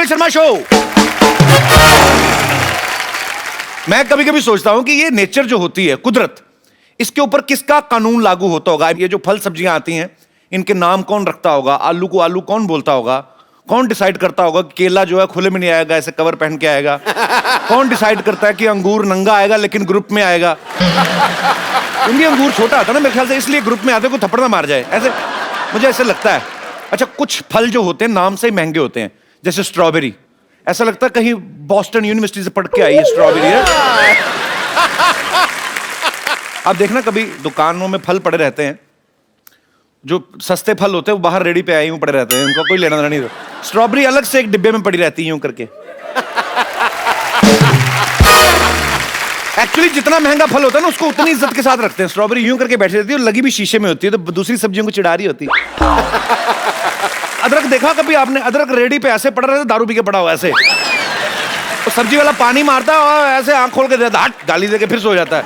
Kapil Sharma show. मैं कभी कभी सोचता हूं कि ये नेचर जो होती है, कुदरत, इसके ऊपर किसका कानून लागू होता होगा? ये जो फल सब्जियां आती हैं, इनके नाम कौन रखता होगा? आलू को आलू कौन बोलता होगा? कौन डिसाइड करता होगा कि केला जो है खुले में नहीं आएगा, ऐसे कवर पहन के आएगा? कौन डिसाइड करता है कि अंगूर नंगा आएगा लेकिन ग्रुप में आएगा? क्योंकि अंगूर छोटा आता है ना मेरे ख्याल से, इसलिए ग्रुप में आते को थप्पड़ ना मार जाए, ऐसे मुझे ऐसे लगता है। अच्छा, कुछ फल जो होते हैं नाम से ही महंगे होते हैं, जैसे स्ट्रॉबेरी। ऐसा लगता है कहीं बॉस्टन यूनिवर्सिटी से पढ़ के आई है स्ट्रॉबेरी है। आप देखना कभी दुकानों में फल पड़े रहते हैं, जो सस्ते फल होते हैं वो बाहर रेडी पे आए यूं पड़े रहते हैं, उनका कोई लेना देना नहीं। स्ट्रॉबेरी अलग से एक डिब्बे में पड़ी रहती है यूं करके। एक्चुअली जितना महंगा फल होता है ना उसको उतनी इज्जत के साथ रखते हैं। स्ट्रॉबेरी यूं करके बैठी रहती है और लगी भी शीशे में होती है, तो दूसरी सब्जियों को चिढ़ा रही होती है। अदरक देखा कभी आपने? अदरक रेडी पे ऐसे पड़ा रहता है, दारू पी के पड़ा हुआ ऐसे, तो सब्जी वाला पानी मारता है और ऐसे आंख खोल के देता है, हट, गाली देके फिर सो जाता है।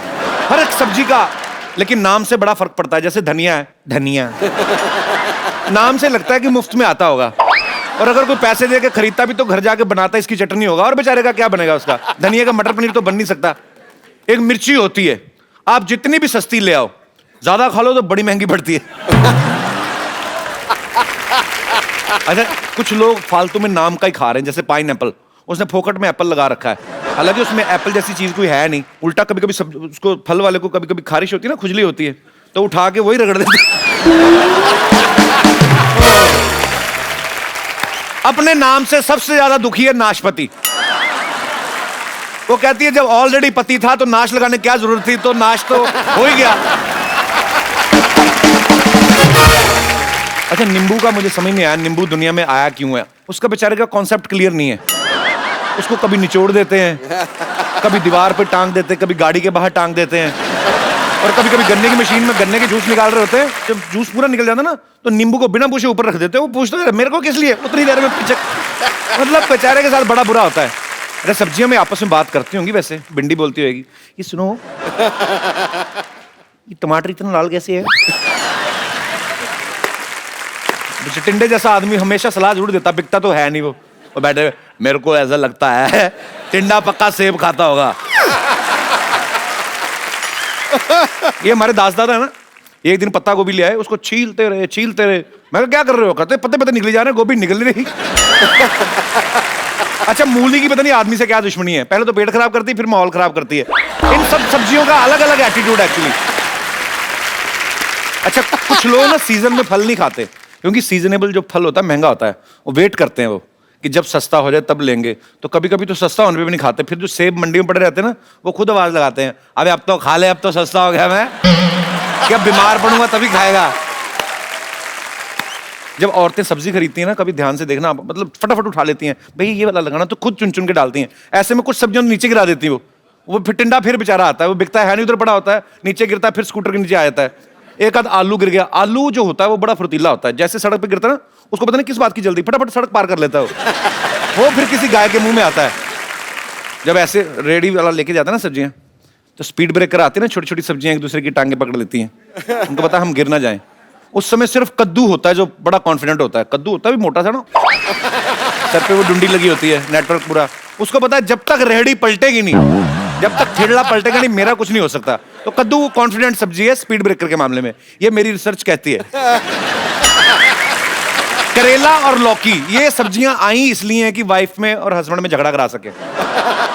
हर एक सब्जी का लेकिन नाम से बड़ा फर्क पड़ता है। जैसे धनिया है, धनिया नाम से लगता है कि मुफ्त में आता होगा, और अगर कोई पैसे दे के खरीदता भी तो घर जाके बनाता इसकी चटनी होगा, और बेचारे का क्या बनेगा उसका? धनिया का मटर पनीर तो बन नहीं सकता। एक मिर्ची होती है, आप जितनी भी सस्ती ले आओ, ज्यादा खा लो तो बड़ी महंगी पड़ती है। अच्छा, कुछ लोग फालतू में नाम का ही खा रहे हैं, जैसे पाइनएप्पल, उसने फोकट में एप्पल लगा रखा है, हालांकि उसमें एप्पल जैसी चीज कोई है नहीं। उल्टा कभी कभी सब उसको, फल वाले को कभी कभी खारिश होती है ना, खुजली होती है, तो उठा के वही रगड़ देते। अपने नाम से सबसे ज्यादा दुखी है नाशपाती। वो कहती है जब ऑलरेडी पति था तो नाश लगाने क्या जरूरत थी, तो नाश तो हो ही गया। अच्छा, नींबू का मुझे समझ नहीं आया, नींबू दुनिया में आया क्यों है? उसका बेचारे का कॉन्सेप्ट क्लियर नहीं है। उसको कभी निचोड़ देते हैं, कभी दीवार पे टांग देते हैं, कभी गाड़ी के बाहर टांग देते हैं, और कभी कभी गन्ने की मशीन में गन्ने के जूस निकाल रहे होते हैं। जब जूस पूरा निकल जाता है ना, तो नींबू को बिना पूछे ऊपर रख देते हैं। वो पूछते हैं मेरे को किस लिए, उतनी देर में पीछे। मतलब बेचारे के साथ बड़ा बुरा होता है। अरे सब्जियां में आपस में बात करती होंगी, वैसे भिंडी बोलती होगी, ये सुनो, ये टमाटर इतना लाल कैसे है? टिंडे जैसा आदमी हमेशा सलाह जरूर देता, बिकता तो है नहीं वो बैठे, मेरे को ऐसा लगता है टिंडा पक्का सेब खाता होगा। ये हमारे दास दादा है ना, एक दिन पत्ता गोभी ले आए, उसको छीलते रहे। मैं क्या कर रहे हो? कहते पत्ते पत्ते निकले जा रहे हैं, गोभी निकल नहीं रही। अच्छा, मूली की पता नहीं आदमी से क्या दुश्मनी है, पहले तो पेट खराब करती है, फिर माहौल खराब करती है। इन सब सब्जियों का अलग अलग एटीट्यूड एक्चुअली। अच्छा, कुछ लोग ना सीजन में फल नहीं खाते, क्योंकि सीजनेबल जो फल होता है महंगा होता है, वो वेट करते हैं वो कि जब सस्ता हो जाए तब लेंगे। तो कभी कभी तो सस्ता होने पे भी नहीं खाते। फिर जो सेब मंडी में पड़े रहते हैं ना, वो खुद आवाज लगाते हैं, अबे अब तो खा ले, अब तो सस्ता हो गया, मैं क्या बीमार पड़ूंगा तभी खाएगा। जब औरतें सब्जी खरीदती हैं ना, कभी ध्यान से देखना, मतलब फटाफट उठा लेती हैं, भाई ये वाला लगाना, तो खुद चुन चुन के डालती हैं। ऐसे में कुछ सब्जियों नीचे गिरा देती हैं वो फिर टिंडा फिर बेचारा आता है, वो बिकता है नहीं, उधर पड़ा होता है, नीचे गिरता है, फिर स्कूटर के नीचे आ जाता है। एक आध आलू गिर गया। आलू जो होता है वो बड़ा फुर्तीला होता है, जैसे सड़क पे गिरता है ना, उसको पता नहीं किस बात की जल्दी, फटाफट सड़क पार कर लेता है वो फिर किसी गाय के मुंह में आता है। जब ऐसे रेडी वाला लेके जाता है ना सब्जियां, तो स्पीड ब्रेकर आती है ना, छोटी छोटी सब्जियां एक दूसरे की टांगे पकड़ लेती हैं, उनको पता है हम गिर ना जाएं। उस समय सिर्फ कद्दू होता है जो बड़ा कॉन्फिडेंट होता है। कद्दू होता है भी मोटा सा ना, सर पे वो डुंडी लगी होती है, नेटवर्क पूरा। उसको पता है जब तक रेहड़ी पलटेगी नहीं, जब तक ठेला पलटेगा नहीं, मेरा कुछ नहीं हो सकता। तो कद्दू कॉन्फिडेंट सब्जी है स्पीड ब्रेकर के मामले में, ये मेरी रिसर्च कहती है। करेला और लौकी, ये सब्जियां आई इसलिए हैं कि वाइफ में और हस्बैंड में झगड़ा करा सके।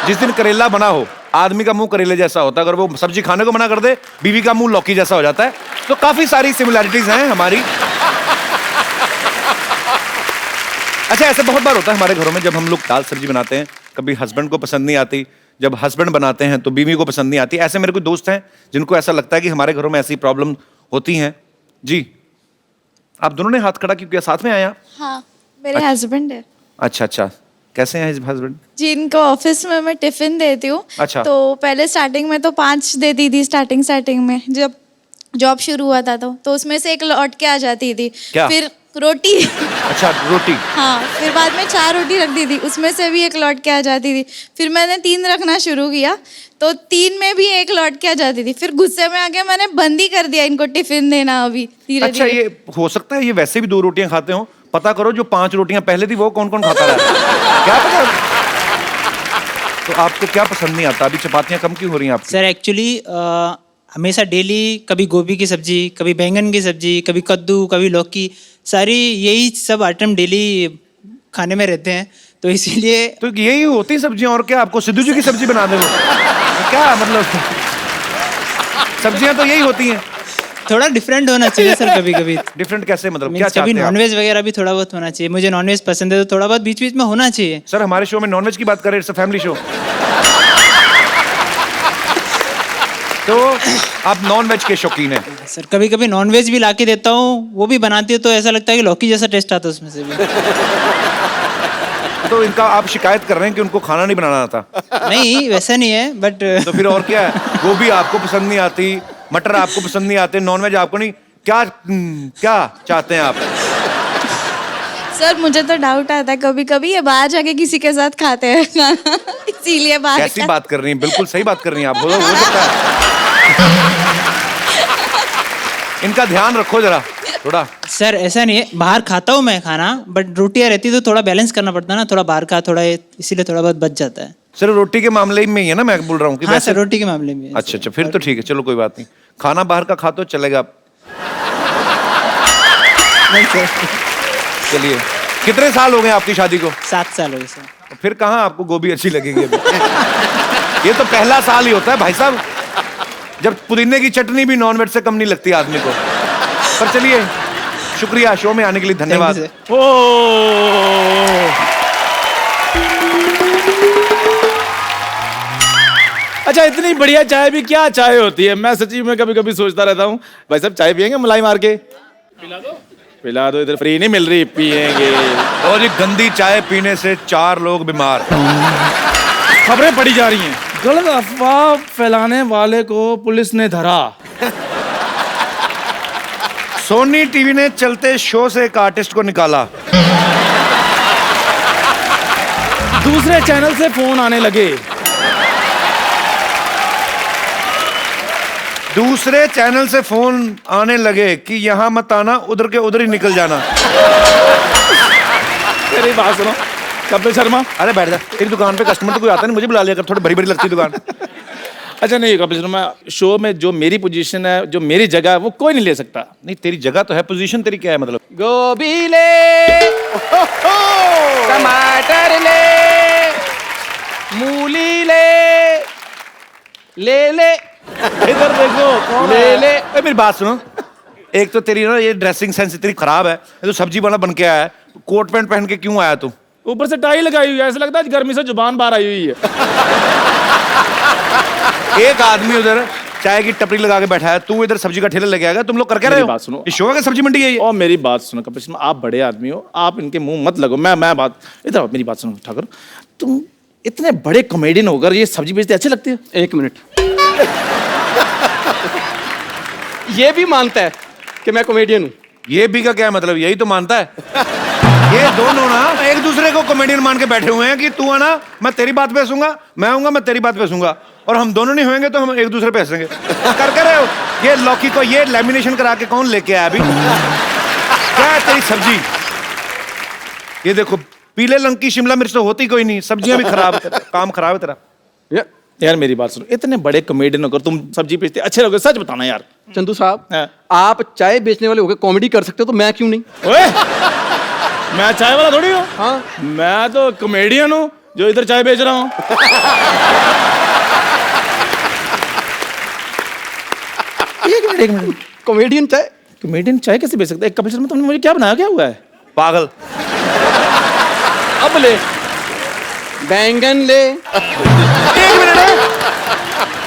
जिस दिन करेला बना हो, आदमी का मुंह करेले जैसा होता है, अगर वो सब्जी खाने को मना कर दे, बीवी का मुंह लौकी जैसा हो जाता है। तो काफी सारी सिमिलैरिटीज हैं हमारी। अच्छा, ऐसे बहुत बार होता है हमारे घरों में, जब हम लोग दाल सब्जी बनाते हैं, कभी हस्बैंड को पसंद नहीं आती, जब हस्बैंड बनाते हैं तो बीवी को पसंद नहीं आती। ऐसे मेरे कोई दोस्त हैं जिनको ऐसा लगता है कि हमारे घरों में ऐसी प्रॉब्लम होती हैं। जी, आप दोनों ने हाथ खड़ा क्यों किया? साथ में आया? हाँ, मेरे हस्बैंड है। अच्छा, कैसे हैं हस्बैंड? जी, इनको ऑफिस में मैं टिफिन देती हूँ। अच्छा। तो पहले स्टार्टिंग में तो 5 देती थी, स्टार्टिंग में जब जॉब शुरू हुआ था तो उसमें से 1 लौट के आ जाती थी। क्या? फिर रोटी। अच्छा, रोटी। हाँ, फिर बाद में 4 रोटी रख दी थी, उसमें से भी 1 लौट के आ जाती थी। फिर मैंने 3 रखना शुरू किया, तो 3 में भी 1 लौट के आ जाती थी। फिर गुस्से में आके मैंने बंद ही कर दिया इनको टिफिन देना अभी धीरे। अच्छा, ये हो सकता है ये वैसे भी 2 रोटियां खाते हो। पता करो जो 5 रोटियां पहले थी वो कौन कौन खाता रहा है। क्या पता। तो आपको क्या पसंद नहीं आता? अभी चपातियां कम क्यों हो रही हैं आपकी? सर एक्चुअली हमेशा डेली कभी गोभी की सब्जी, कभी बैंगन की सब्जी, कभी कद्दू, कभी लौकी, सारी यही सब आइटम डेली खाने में रहते हैं, तो इसीलिए तो यही होती सब्जियां, और क्या? आपको सिद्धू जी की सब्जी बना दे वो, क्या मतलब? सब्जियां तो यही होती हैं। थोड़ा डिफरेंट होना चाहिए सर कभी कभी। डिफरेंट कैसे, मतलब क्या मीन्स कभी चाहते हैं आप? नॉनवेज वगैरह भी थोड़ा बहुत होना चाहिए। मुझे नॉनवेज पसंद है, तो थोड़ा बहुत बीच बीच में होना चाहिए। सर हमारे शो में नॉनवेज की बात करें, इट्स अ फैमिली शो। तो आप नॉनवेज के शौकीन हैं? सर कभी कभी नॉनवेज भी ला के देता हूँ, वो भी बनाती है तो ऐसा लगता है कि लौकी जैसा टेस्ट आता है उसमें से भी। तो इनका आप शिकायत कर रहे हैं कि उनको खाना नहीं बनाना आता? नहीं वैसा नहीं है, बट तो फिर और क्या है? गोभी आपको पसंद नहीं आती, मटर आपको पसंद नहीं आते, नॉनवेज आपको नहीं, क्या क्या चाहते हैं आप? सर मुझे तो डाउट आता है कभी कभी ये बाहर जाके किसी के साथ खाते हैं खाना, इसीलिए बाहर कैसी का- बात कर रही हैं? बिल्कुल सही बात कर रही हैं आप, हो सकता है। इनका ध्यान रखो जरा थोड़ा। सर ऐसा नहीं है, बाहर खाता हूँ मैं खाना, बट रोटियाँ रहती तो थोड़ा बैलेंस करना पड़ता है ना, थोड़ा बाहर का थोड़ा, इसीलिए थोड़ा बहुत बच जाता है। सर रोटी के मामले में ही है ना, मैं बोल रहा हूँ कि हाँ वैसे। सर रोटी के मामले में। अच्छा अच्छा, फिर तो ठीक है, चलो कोई बात नहीं। खाना बाहर का खा तो चलेगा। नहीं सर, चलिए, कितने साल हो गए आपकी शादी को? 7 साल हो गए सर। तो फिर कहाँ आपको गोभी अच्छी लगेगी अभी? ये तो पहला साल ही होता है भाई साहब, जब पुदीने की चटनी भी नॉनवेज से कम नहीं लगती आदमी को। पर चलिए, शुक्रिया शो में आने के लिए, धन्यवाद। सर। ओ अच्छा, इतनी बढ़िया चाय भी क्या चाय होती है? मैं सच्ची में कभी कभी सोचता रहता हूँ, भाई साहब चाय पियेंगे मलाई मार के? पिला दो, इधर फ्री नहीं मिल रही, पियेंगे। और ये गंदी चाय पीने से 4 लोग बीमार। खबरें पड़ी जा रही हैं, गलत अफवाह फैलाने वाले को पुलिस ने धरा। सोनी टीवी ने चलते शो से एक आर्टिस्ट को निकाला। दूसरे चैनल से फोन आने लगे। दूसरे चैनल से फोन आने लगे कि यहाँ मत आना, उधर के उधर ही निकल जाना। मेरी बात सुनो कपिल शर्मा। अरे बैठ जा, तेरी दुकान पे कस्टमर तो कोई आता नहीं, मुझे बुला लिया कर, थोड़ी भरी भरी लगती दुकान। अच्छा नहीं कपिल शर्मा, शो में जो मेरी पोजीशन है, जो मेरी जगह है, वो कोई नहीं ले सकता। नहीं तेरी जगह तो है, पोजीशन तेरी क्या है मतलब? गोभी ले, टमाटर ले, मूली ले, ले इधर देखो कौन ले। ए, मेरी बात सुनो, एक तो तेरी ना ये ड्रेसिंग सेंस इतनी खराब है, ये तो सब्जी वाला बन के आया है, कोट पैंट पहन के क्यों आया तू? ऊपर से टाई लगाई हुई है, ऐसा लगता है गर्मी से जुबान बाहर आई हुई है। एक आदमी उधर चाय की टपरी लगा के बैठा है, तू इधर सब्जी का ठेला लगे आएगा। तुम लोग कर क्या रहे मेरी हो? बात सुनो। ये शो है क्या? सब्जी मंडी है ये? और मेरी बात सुनो कपिल शर्मा, आप बड़े आदमी हो, आप इनके मुंह मत लगो। मैं बात इधर आओ, मेरी बात सुनो ठाकुर, तुम इतने बड़े कॉमेडियन होकर ये सब्जी बेचते अच्छे लगते हो? 1 मिनट। ये भी मानता है कि मैं कॉमेडियन हूँ। ये भी का क्या मतलब? यही तो मानता है। ये दोनों ना एक दूसरे को कॉमेडियन मान के बैठे हुए हैं कि तू आना मैं तेरी बात पे हंसूंगा, मैं आऊंगा मैं तेरी बात पे हंसूंगा, और हम दोनों नहीं होंगे तो हम एक दूसरे पे हंसेंगे। कर रहे हो? ये लौकी को ये लैमिनेशन करा के कौन लेके आया अभी? क्या है तेरी सब्जी? ये देखो, पीले रंग की शिमला मिर्च तो होती कोई नहीं, सब्जियां भी खराब है, काम खराब है तेरा। यार मेरी बात सुनो, इतने बड़े कॉमेडियन होकर तुम सब्जी बेचते अच्छे लोगे, सच बताना यार। चंदू साहब, हाँ। आप चाय बेचने वाले होकर कॉमेडी कर सकते हो, तो मैं क्यों नहीं? ओए, मैं चाय वाला थोड़ी हूँ। हाँ, मैं तो कॉमेडियन हूँ जो इधर चाय बेच रहा हूँ। एक मिनट, कॉमेडियन चाय। कॉमेडियन चाय कैसे बेच सकते हैं? कपिल शर्मा तुमने मुझे क्या बनाया, क्या हुआ है? पागल। अब ले, बैंगन ले। एक मिनट है।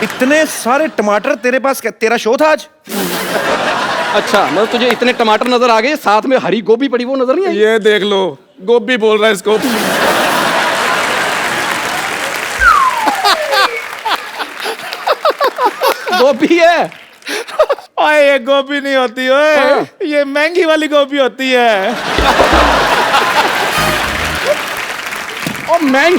इतने सारे टमाटर तेरे पास? क्या तेरा शो था आज? अच्छा, मतलब तुझे इतने टमाटर नजर आ गए, साथ में हरी गोभी पड़ी वो नजर नहीं आई? ये देख लो, गोभी बोल रहा है इसको। गोभी है। ओए ये गोभी नहीं होती, ओए ये महंगी वाली गोभी होती है। और मैं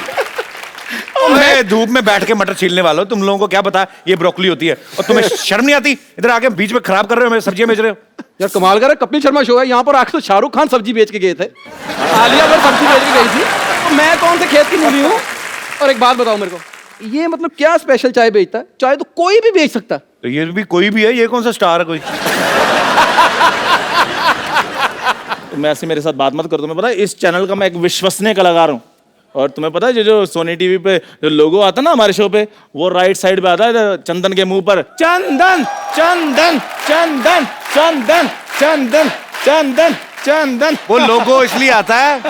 मैं धूप में बैठ के मटर छीलने वाला हूँ, तुम लोगों को क्या पता ये ब्रोकली होती है? और तुम्हें शर्म नहीं आती? इधर आके बीच में खराब कर रहे हो, मेरे सब्जियां बेच रहे हो। यार कमाल कर रहा है, कपिल शर्मा शो है, यहाँ पर आके तो शाहरुख खान सब्जी बेच के गए थे, आलिया भट्ट सब्जी बेच के गई थी। मैं कौन से खेत की मूली हूँ? और एक बात बताओ मेरे को, ये मतलब क्या स्पेशल चाय बेचता है? चाय तो कोई भी बेच सकता है। तो ये भी कोई भी है, ये कौन सा स्टार है कोई? तुम ऐसे मेरे साथ बात मत करो। तुम्हें पता है इस चैनल का मैं एक विश्वसनीय कलाकार हूँ। और तुम्हें पता है जो सोनी टीवी पे जो लोगो आता है ना हमारे शो पे, वो राइट साइड पे आता है इधर चंदन के मुंह पर, चंदन चंदन चंदन चंदन चंदन चंदन चंदन। वो लोगो इसलिए आता है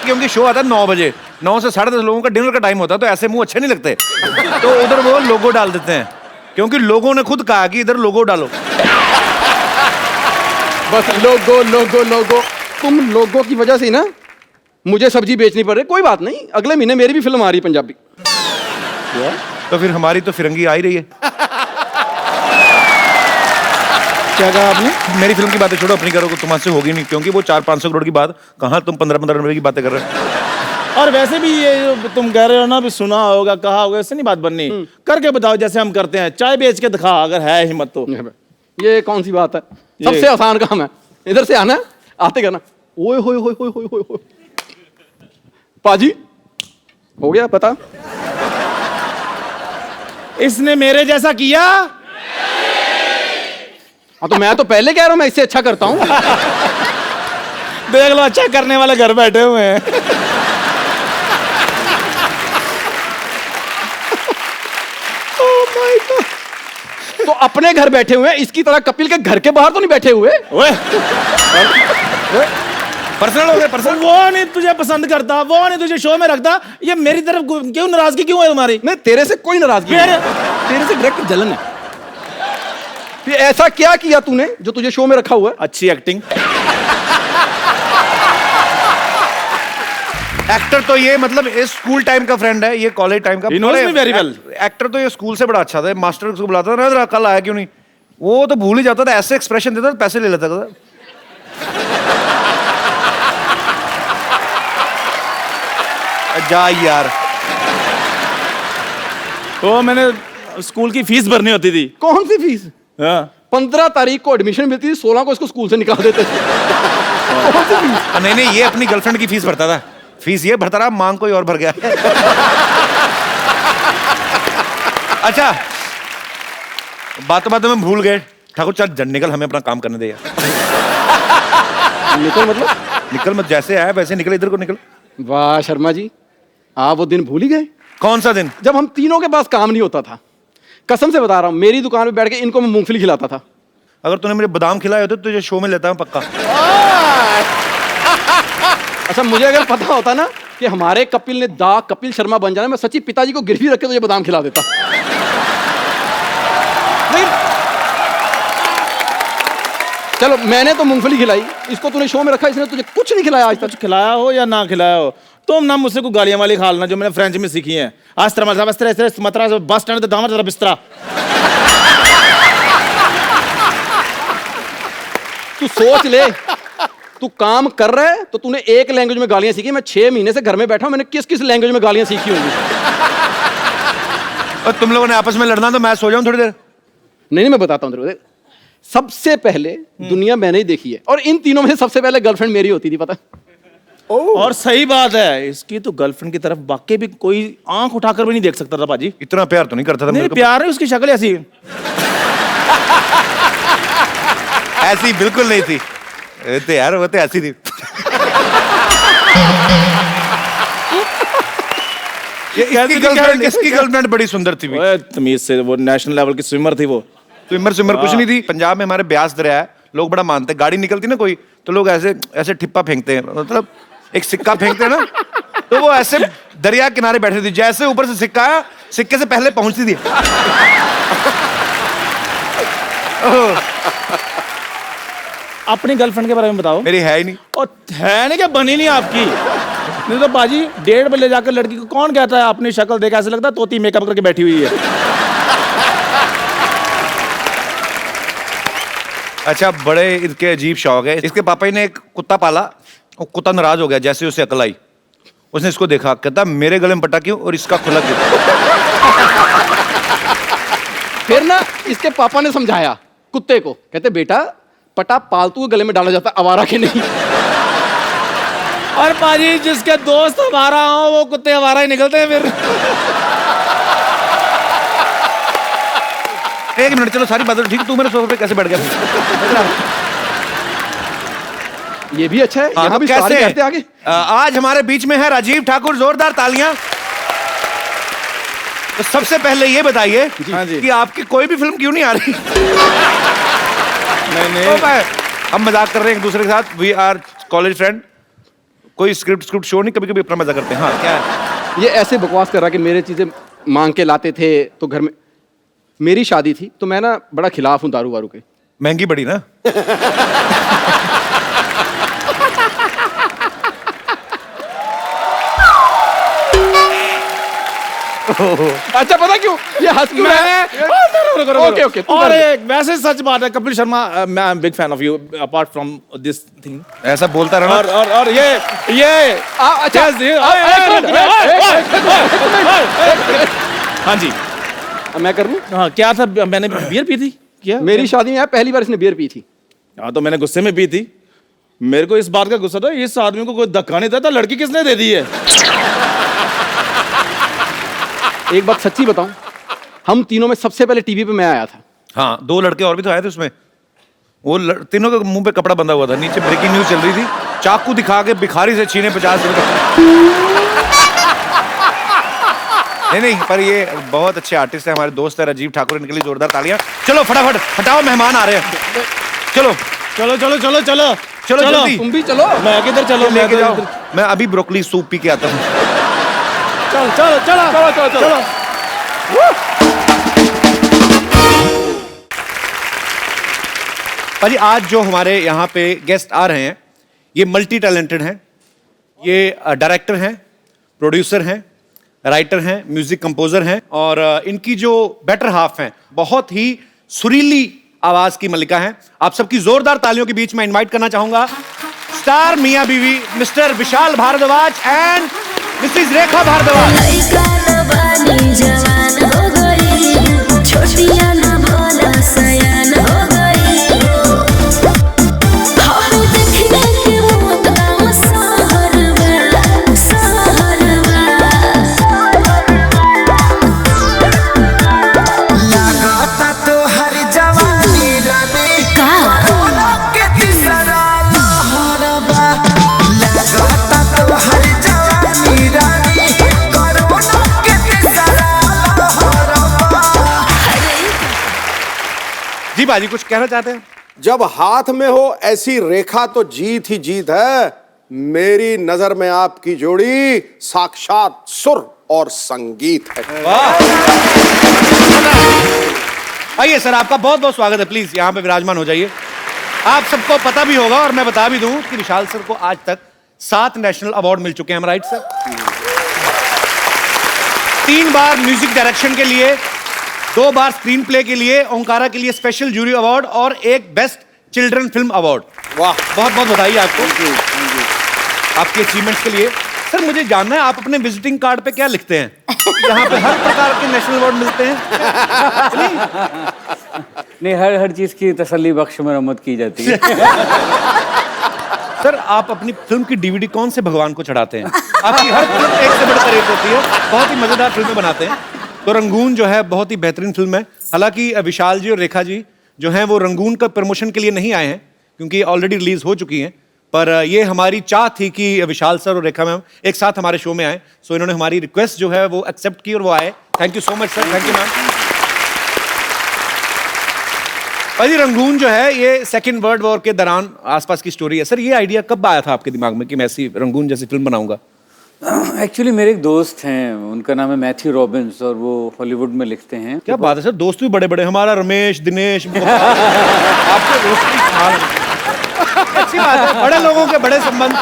क्योंकि शो आता है 9 बजे, 9 से 10:30 लोगों का डिनर का टाइम होता है, तो ऐसे मुंह अच्छे नहीं लगते, तो उधर वो लोगो डाल देते हैं, क्योंकि लोगों ने खुद कहा कि इधर लोगो डालो। बस लोगो लोगो लोगो, तुम लोगों की वजह से ही ना मुझे सब्जी बेचनी पड़ रही। कोई बात नहीं, अगले महीने मेरी भी फिल्म आ रही है पंजाबी। तो फिर हमारी तो फिरंगी आ ही रही है। क्या कहा आपने? मेरी फिल्म की बातें छोड़ो, अपनी करो, तुमसे होगी नहीं, क्योंकि वो 400-500 करोड़ की बात, कहाँ तुम 15-15 रुपए की बातें कर रहे हो। और वैसे भी ये जो तुम कह रहे हो ना, भी सुना होगा कहा होगा, इससे नहीं बात बननी। करके बताओ जैसे हम करते हैं, चाय बेच के दिखा अगर है हिम्मत तो। ये कौन सी बात है? सबसे आसान काम है, इधर से आना, आते करना, ओए होए होए होए होए होए। पाजी हो गया पता? इसने मेरे जैसा किया। हाँ तो मैं तो पहले कह रहा हूं मैं इससे अच्छा करता हूं। देख लो, अच्छा करने वाले घर बैठे हुए हैं। तो अपने घर बैठे हुए हैं, इसकी तरह कपिल के घर के बाहर तो नहीं बैठे हुए। ओए, पर्सनल हो गया, पर्सनल। वो नहीं तुझे पसंद करता, वो नहीं तुझे शो में रखता, ये मेरी तरफ क्यों नाराजगी क्यों है तुम्हारी? नहीं, तेरे से कोई नाराजगी फिर? नहीं, तेरे से डायरेक्ट जलन है। ये ऐसा क्या किया तूने जो तुझे शो में रखा हुआ है? अच्छी एक्टिंग। एक्टर तो ये मतलब ये स्कूल टाइम का फ्रेंड है, ये कॉलेज टाइम का। He knows me very well. Actor तो ये स्कूल से बड़ा अच्छा था, मास्टर उसको बुलाता था ना, जरा कल आया क्यों नहीं, वो तो भूल ही जाता था, ऐसे एक्सप्रेशन देता था, पैसे ले लेता था। जा यार, तो मैंने स्कूल की फीस भरनी होती थी। कौन सी फीस? हाँ। 15 तारीख को एडमिशन मिलती थी, 16 को इसको स्कूल से निकाल देते थे। कौन सी फीस? नहीं नहीं, ये अपनी गर्लफ्रेंड की फीस भरता था, फीस ये भरता रहा, मांग कोई और भर गया। अच्छा, बातों बातों में भूल गए, ठाकुर चल जन निकल, हमें अपना काम करने दे यार। निकल मतलब? निकल मत, जैसे आया वैसे निकल, इधर को निकल। वाह शर्मा जी, आप वो दिन भूल ही गए कौन सा दिन? जब हम तीनों के पास काम नहीं होता था। कसम से बता रहा हूं, मेरी दुकान पे बैठ के इनको मैं मूंगफली खिलाता था। अगर तूने मेरे बादाम खिलाए होते तो तुझे शो में लेता हूं पक्का। अच्छा, मुझे अगर पता होता ना कि हमारे कपिल ने दा कपिल शर्मा बन जाना, मैं सच्ची पिताजी को गिरवी रख के तुझे बादाम खिला देता। नहीं, चलो मैंने तो मूंगफली खिलाई, इसको तूने शो में रखा, इसने तुझे कुछ नहीं खिलाया आज तक। कुछ खिलाया हो या ना खिलाया हो, तुम ना मुझसे को गालियां वाली खा लेना जो मैंने फ्रेंच में सीखी है। आज तरह बस स्टैंड पे दामर जरा बिस्तरा। तू सोच ले, तू काम कर रहा है तो तूने एक लैंग्वेज में गालियां सीखी, मैं 6 महीने से घर में बैठा हूं, मैंने किस किस लैंग्वेज में गालियां सीखी होंगी। और तुम लोगों ने आपस में लड़ना तो मैं सो जाऊं थोड़ी देर। नहीं, मैं बताता हूं तेरे को। सबसे पहले दुनिया मैंने ही देखी है, और इन तीनों में से सबसे पहले गर्लफ्रेंड मेरी होती थी, पता? और सही बात है, इसकी तो गर्लफ्रेंड की तरफ वाकई भी कोई आंख उठाकर भी नहीं देख सकता था पाजी। इतना प्यार तो नहीं करता था नहीं, मेरे को। प्यार है, उसकी शक्ल ऐसी ऐसी बिल्कुल नहीं थी, तो यार वो तो ऐसी थी। इसकी गर्लफ्रेंड बड़ी सुंदर थी भी। ओए, तमीज से, वो नेशनल लेवल की स्विमर थी वो। स्विमर कुछ नहीं थी। पंजाब में हमारे ब्यास दरिया है, लोग बड़ा मानते हैं, गाड़ी निकलती ना कोई तो लोग ऐसे ऐसे ठिप्पा फेंकते हैं, मतलब एक सिक्का फेंकते हैं ना, तो वो ऐसे दरिया किनारे बैठे थे, जैसे ऊपर से सिक्का आया, सिक्के से पहले पहुंचती थी। अपनी गर्लफ्रेंड के बारे में बताओ। मेरी है ही नहीं। और है नहीं क्या, बनी नहीं आपकी? नहीं तो बाजी 1:30 बजे जाकर लड़की को कौन कहता है अपनी शक्ल देख ऐसे लगता है तोती मेकअप करके बैठी हुई है। अच्छा, बड़े इसके अजीब शौक है। इसके पापा ने एक कुत्ता पाला, वो कुत्ता नाराज हो गया, जैसे उसे अकल आई, उसने इसको देखा, कहता मेरे गले में पटा क्यों और इसका खुला क्यों। फिर ना इसके पापा ने समझाया कुत्ते को, कहते बेटा पटा पालतू के गले में डाला जाता, आवारा के नहीं। और पाजी जिसके दोस्त हमारा हो वो कुत्ते हमारा ही निकलते हैं फिर। एक मिनट, चलो सारी बातें ठीक, तू मेरे सोफे पे कैसे बैठ गया? ये भी अच्छा है, यहाँ भी सारे कहते आगे। आज हमारे बीच में है राजीव ठाकुर, जोरदार तालियां। तो सबसे पहले ये बताइए हाँ जी। कि आपकी कोई भी फिल्म क्यों नहीं आ रही? नहीं हम मजाक कर रहे हैं एक दूसरे के साथ, वी आर कॉलेज फ्रेंड। कोई स्क्रिप्ट शो नहीं, कभी कभी अपना मजा करते हैं। हाँ क्या है? ये ऐसे बकवास कर रहा कि मेरे चीजें मांग के लाते थे तो घर में। मेरी शादी थी तो मैं ना बड़ा खिलाफ हूँ दारू वारू के। महंगी बड़ी ना। अच्छा पता क्यों ये हंस क्यों रहा है? Okay okay. और एक वैसे सच बात है कपिल शर्मा, मैं I am big fan of you apart from this thing. ऐसा बोलता रहना। और ये अच्छा हाँ जी, मैं कर लूं? हाँ क्या था, मैंने बियर पी थी क्या? मेरी शादी में पहली बार इसने बियर पी थी। हाँ तो मैंने गुस्से में पी थी। मेरे को इस बात का गुस्सा था, इस आदमी को कोई धक्का नहीं देता, लड़की किसने दे दी है? एक बात सच्ची बताऊं, हम तीनों में सबसे पहले टीवी पे मैं आया था। हाँ, 2 लड़के और भी तो आए थे उसमें। वो तीनों के मुंह पे कपड़ा बंधा हुआ था, नीचे ब्रेकिंग न्यूज चल रही थी, चाकू दिखा के भिखारी से छीने 50 रुपए। नहीं, पर ये बहुत अच्छे आर्टिस्ट है, हमारे दोस्त है राजीव ठाकुर, इनके लिए जोरदार तालियां। चलो फटाफट हटाओ, मेहमान आ रहे हैं। चलो चलो चलो चलो चलो चलो जल्दी। तुम भी चलो। मैं किधर चलो, लेके जाओ। मैं अभी ब्रोकली सूप पी के आता हूँ। चलो चलो चलो चलो चलो चलो। भाजी आज जो हमारे यहाँ पे गेस्ट आ रहे हैं, ये मल्टी टैलेंटेड हैं। ये डायरेक्टर हैं, प्रोड्यूसर हैं, राइटर हैं, म्यूजिक कंपोजर हैं, और इनकी जो बेटर हाफ हैं, बहुत ही सुरीली आवाज की मलिका हैं। आप सबकी जोरदार तालियों के बीच में इनवाइट करना चाहूंगा स्टार मियां बीवी Mr Vishal Bhardwaj and Mrs Rekha Bhardwaj. जी बाजी कुछ कहना चाहते हैं? जब हाथ में हो ऐसी रेखा तो जीत ही जीत है। मेरी नजर में आपकी जोड़ी साक्षात सुर और संगीत है। आइए सर, आपका बहुत बहुत स्वागत है, प्लीज यहाँ पे विराजमान हो जाइए। आप सबको पता भी होगा और मैं बता भी दूं कि विशाल सर को आज तक 7 नेशनल अवार्ड मिल चुके हैं, राइट सर? 3 बार म्यूजिक डायरेक्शन के लिए, 2 बार स्क्रीन प्ले के लिए, ओंकारा के लिए स्पेशल जूरी अवार्ड और 1 बेस्ट चिल्ड्रन फिल्म अवार्ड। वाह, बहुत बहुत बधाई आपको आपके अचीवमेंट्स के लिए। सर मुझे जानना है, आप अपने विजिटिंग कार्ड पे क्या लिखते हैं? यहाँ पे हर प्रकार के नेशनल अवार्ड मिलते हैं? नहीं, हर चीज की तसल्ली बख्श मरम्मत की जाती है। सर आप अपनी फिल्म की डीवीडी कौन से भगवान को चढ़ाते हैं? आपकी हर फिल्म एक से बढ़कर एक होती है, बहुत ही मजेदार फिल्में बनाते हैं। तो रंगून जो है बहुत ही बेहतरीन फिल्म है। हालांकि विशाल जी और रेखा जी जो हैं वो रंगून का प्रमोशन के लिए नहीं आए हैं, क्योंकि ऑलरेडी रिलीज हो चुकी हैं, पर ये हमारी चाह थी कि विशाल सर और रेखा मैम एक साथ हमारे शो में आए। सो इन्होंने हमारी रिक्वेस्ट जो है वो एक्सेप्ट की और वो आए। Thank you so much sir, thank you ma'am. भाई रंगून जो है ये सेकेंड वर्ल्ड वॉर के दौरान आसपास की स्टोरी है। सर ये आइडिया कब आया था आपके दिमाग में कि मैं ऐसी रंगून जैसी फिल्म बनाऊंगा? एक्चुअली मेरे एक दोस्त हैं, उनका नाम है मैथ्यू रॉबिन्स और वो हॉलीवुड में लिखते हैं। क्या बात है सर, दोस्त भी बड़े बड़े, हमारा रमेश, दिनेश, आपके दोस्त की कमाल है। अच्छी बात है, बड़े लोगों के बड़े संबंध,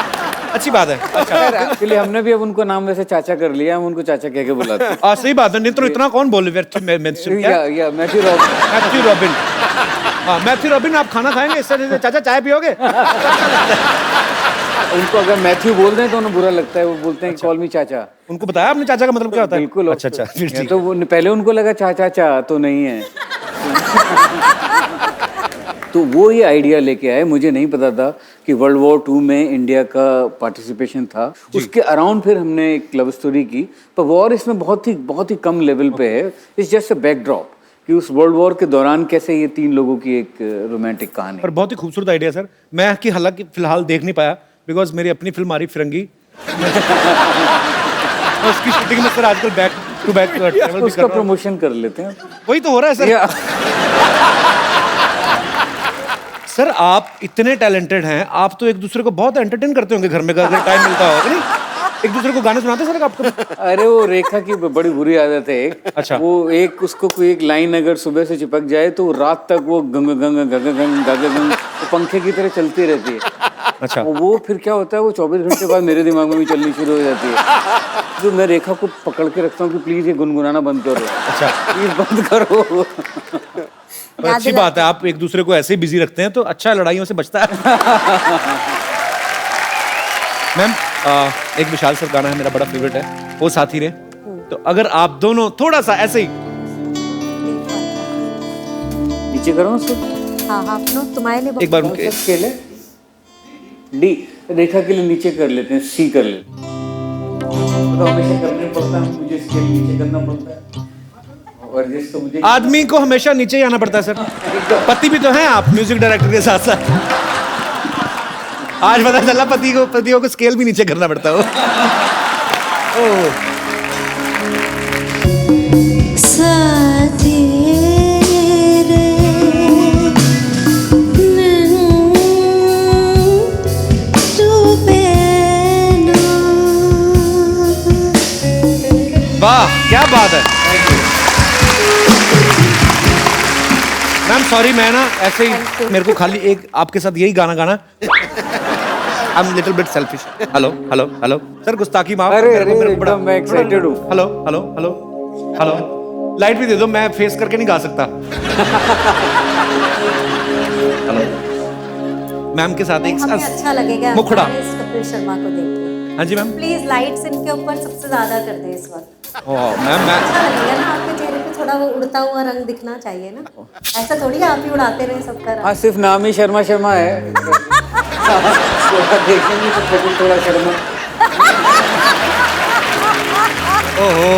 अच्छी बात है। एक्चुअली हमने भी अब उनको नाम वैसे चाचा कर लिया, हम उनको चाचा कह के बुलाते हैं। सही बात है, नहीं तो इतना कौन बोले? Matthew robin. हाँ मैथ्यू रॉबिन, आप खाना खाएंगे इस तरह से? चाचा चाय पियोगे? उनको अगर मैथ्यू बोल दें तो उन्हें बुरा लगता है, वो बोलते हैं कॉल मी चाचा। उनको बताया आपने चाचा का मतलब क्या होता है? बिल्कुल। अच्छा फिर ठीक। तो पहले उनको लगा चाचा चा तो नहीं है। तो वो ये आइडिया लेके आए, मुझे नहीं पता था कि वर्ल्ड वॉर 2 में इंडिया का पार्टिसिपेशन था, उसके अराउंड फिर हमने एक लव स्टोरी की। पर वॉर इसमें बहुत ही कम लेवल पे है। इट्स जस्ट अ बैकड्रॉप कि उस वर्ल्ड वॉर के दौरान कैसे ये 3 लोगों की एक रोमांटिक कहानी। पर बहुत ही खूबसूरत आइडिया सर। मैं कि हालांकि फिलहाल देख नहीं पाया बिकॉज मेरी अपनी फिल्म आ रही फिरंगी। तो उसकी शूटिंग में सर आजकल बैक टू बैक ट्रैवल भी कर उसका रहा हूं। प्रमोशन कर लेते हैं। वही तो हो रहा है सर। सर आप इतने टैलेंटेड हैं, आप तो एक दूसरे को बहुत एंटरटेन करते होंगे घर में अगर टाइम मिलता होगा नहीं? एक दूसरे को गाने सुनाते सर आपको? अरे वो रेखा की बड़ी बुरी आदत है एक। अच्छा। वो एक उसको कोई एक लाइन अगर सुबह से चिपक जाए तो रात तक वो गंग गंग गंग गंग गंग गंग पंखे की तरह चलती रहती है। अच्छा। वो फिर क्या होता है, वो 24 घंटे बाद मेरे दिमाग में भी चलनी शुरू हो जाती है। तो मैं रेखा को पकड़ के रखता हूँ कि प्लीज ये गुनगुनाना बंद करो। अच्छा। प्लीज बंद करो। पर अच्छी बात है, आप एक दूसरे को ऐसे ही बिजी रखते हैं तो अच्छा लड़ाइयों से बचता है। मैम एक विशाल सर गाना है मेरा बड़ा फेवरेट है, वो साथी रे। तो अगर आप दोनों थोड़ा सा ऐसे ही नीचे करो उसको। हाँ हाँ तुम्हारे लिए एक बार उनके स्केल है डी, रेखा के लिए नीचे कर लेते हैं, सी कर लेते हैं। तो हमेशा करने पड़ता है, मुझे स्केल नीचे करना पड़ता है। और जिसको मुझे आदमी को हमेशा नीचे ही आना पड़ता है सर। पति भी तो हैं आप म्यूजिक डायरेक्टर के साथ साथ। आज पता चला पतियों को स्केल भी नीचे करना पड़ता है। ओह साथी रे डूबे ना। वाह क्या बात है मैम। सॉरी मैं ना ऐसे ही मेरे को खाली एक आपके साथ यही गाना गाना। I am little bit selfish. Hello hello hello sir, गुस्ताखी माफ। अरे एकदम मैं एक्साइटेड हूँ। Hello hello hello hello, light भी दे दो, मैं फेस करके नहीं गा सकता। हेलो मैम के साथ एक हमें अच्छा लगेगा मुखड़ा। इस कपिल शर्मा को देख के। हाँ जी मैम। प्लीज लाइट्स इनके ऊपर सबसे ज्यादा कर दे इस वक्त। मैम मैं अच्छा लगेगा ना, आपके चेहरे पे थोड़ा वो उड़ता हुआ रंग दिखना चाहिए ना। ऐसा थोड़ी आप ही उड़ाते रहे सबका रंग। हाँ सिर्फ नाम ही शर्मा शर्मा है। थोड़ा देखेंगे तो कपिल थोड़ा शर्मा। ओहो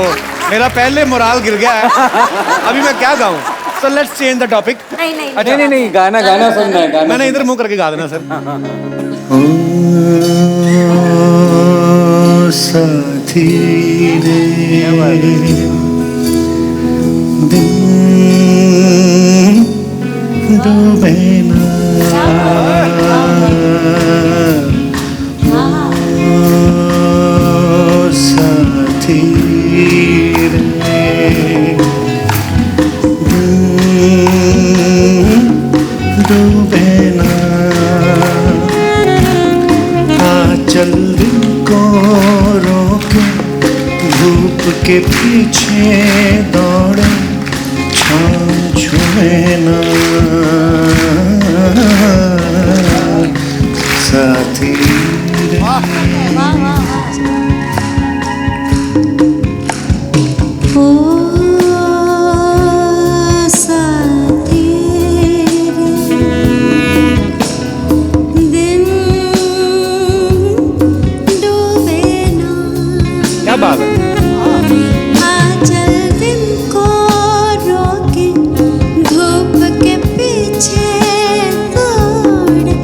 मेरा पहले मोराल गिर गया है। अभी मैं क्या गाऊं? So let's change the topic. नहीं नहीं गाना सुनना है गाना। मैंने इधर मुंह करके गा देना सर। साथी रे दिन डूबे ना। साथी रे डूबे ना। चल दिन को रोके धूप के पीछे दौड़े छाँव छुए ना। साथी रे ओ साथी रे दिन डूबे ना। क्या बात है। आंचल दिन को रोके धूप के पीछे दौड़े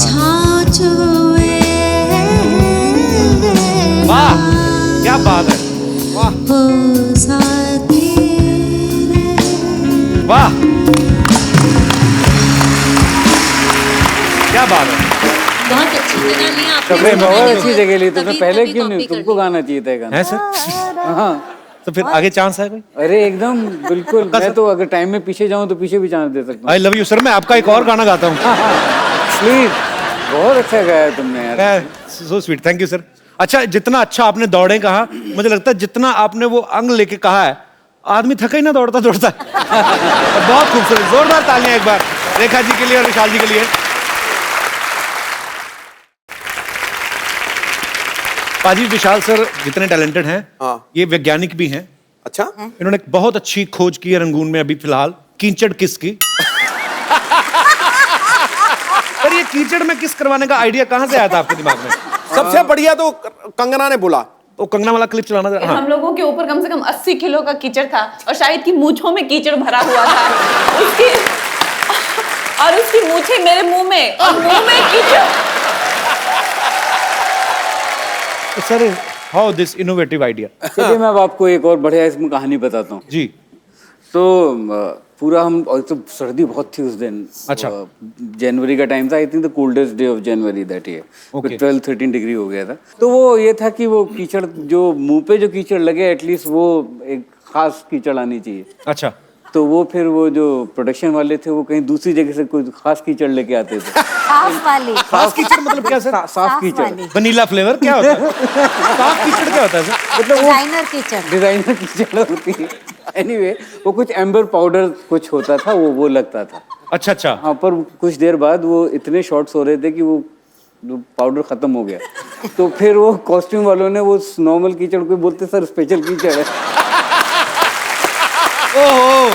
छाँव छुए। वाह क्या बात है। ओ साथी रे। वाह क्या बात है। बहुत अच्छी जगह ली आपने। कपड़े बहुत अच्छी जगह ली तुमने, पहले क्यों नहीं? तुमको गाना चाहिए था गाना। है सर? हाँ तो फिर आगे चांस है कोई? अरे एकदम बिल्कुल। मैं तो अगर टाइम में पीछे जाऊं तो पीछे भी चांस दे सकता हूँ। I love you sir. मैं आपका एक और गाना गाता हूँ। प्लीज, बहुत अच्छा गाया तुमने यार। So sweet, thank you sir. अच्छा जितना अच्छा आपने दौड़े कहा, मुझे लगता है जितना आपने वो अंग लेके कहा है, आदमी थका ही ना दौड़ता दौड़ता। बहुत खूबसूरत, जोरदार तालियां एक बार रेखा जी के लिए और विशाल जी के लिए। पाजी विशाल सर जितने टैलेंटेड हैं, ये वैज्ञानिक भी हैं। अच्छा इन्होंने एक बहुत अच्छी खोज की है रंगून में अभी फिलहाल, कीचड़ किस की। पर ये कीचड़ में किस करवाने का आइडिया कहाँ से आया था आपके दिमाग में? सबसे बढ़िया तो कंगना ने बोला। वो कंगना वाला क्लिप चलाना था। हाँ। हम लोगों के ऊपर कम से कम 80 किलो का कीचड़ था और शायद की मूंछों में कीचड़ भरा हुआ था उसकी मूंछें मेरे मुंह में और मुंह में कीचड़। Sir how this innovative idea? चलिए मैं अब आपको एक और बढ़िया इसमें कहानी बताता हूँ जी। तो पूरा हम, और तो सर्दी बहुत थी उस दिन। अच्छा। जनवरी का टाइम था, I think the coldest day of January that year. Okay. 12-13 degree हो गया था। तो वो ये था कि वो कीचड़ जो मुंह पे जो कीचड़ लगे एटलीस्ट वो एक खास कीचड़ आनी चाहिए। अच्छा। तो वो फिर वो जो प्रोडक्शन वाले थे वो कहीं दूसरी जगह से कोई खास कीचड़ लेके आते थे। साफ वाली। खास कीचड़ मतलब क्या सर? साफ कीचड़। वनीला फ्लेवर क्या होता है? साफ कीचड़ क्या होता है सर? मतलब डिजाइनर कीचड़। डिजाइनर कीचड़ होती है। एनीवे वो कुछ एम्बर पाउडर कुछ होता था, वो लगता था। अच्छा अच्छा। हाँ, पर कुछ देर बाद वो इतने शॉट्स हो रहे थे कि वो पाउडर खत्म हो गया। तो फिर वो कॉस्ट्यूम वालों ने वो नॉर्मल कीचड़ को बोलते सर स्पेशल कीचड़ है। ओहो,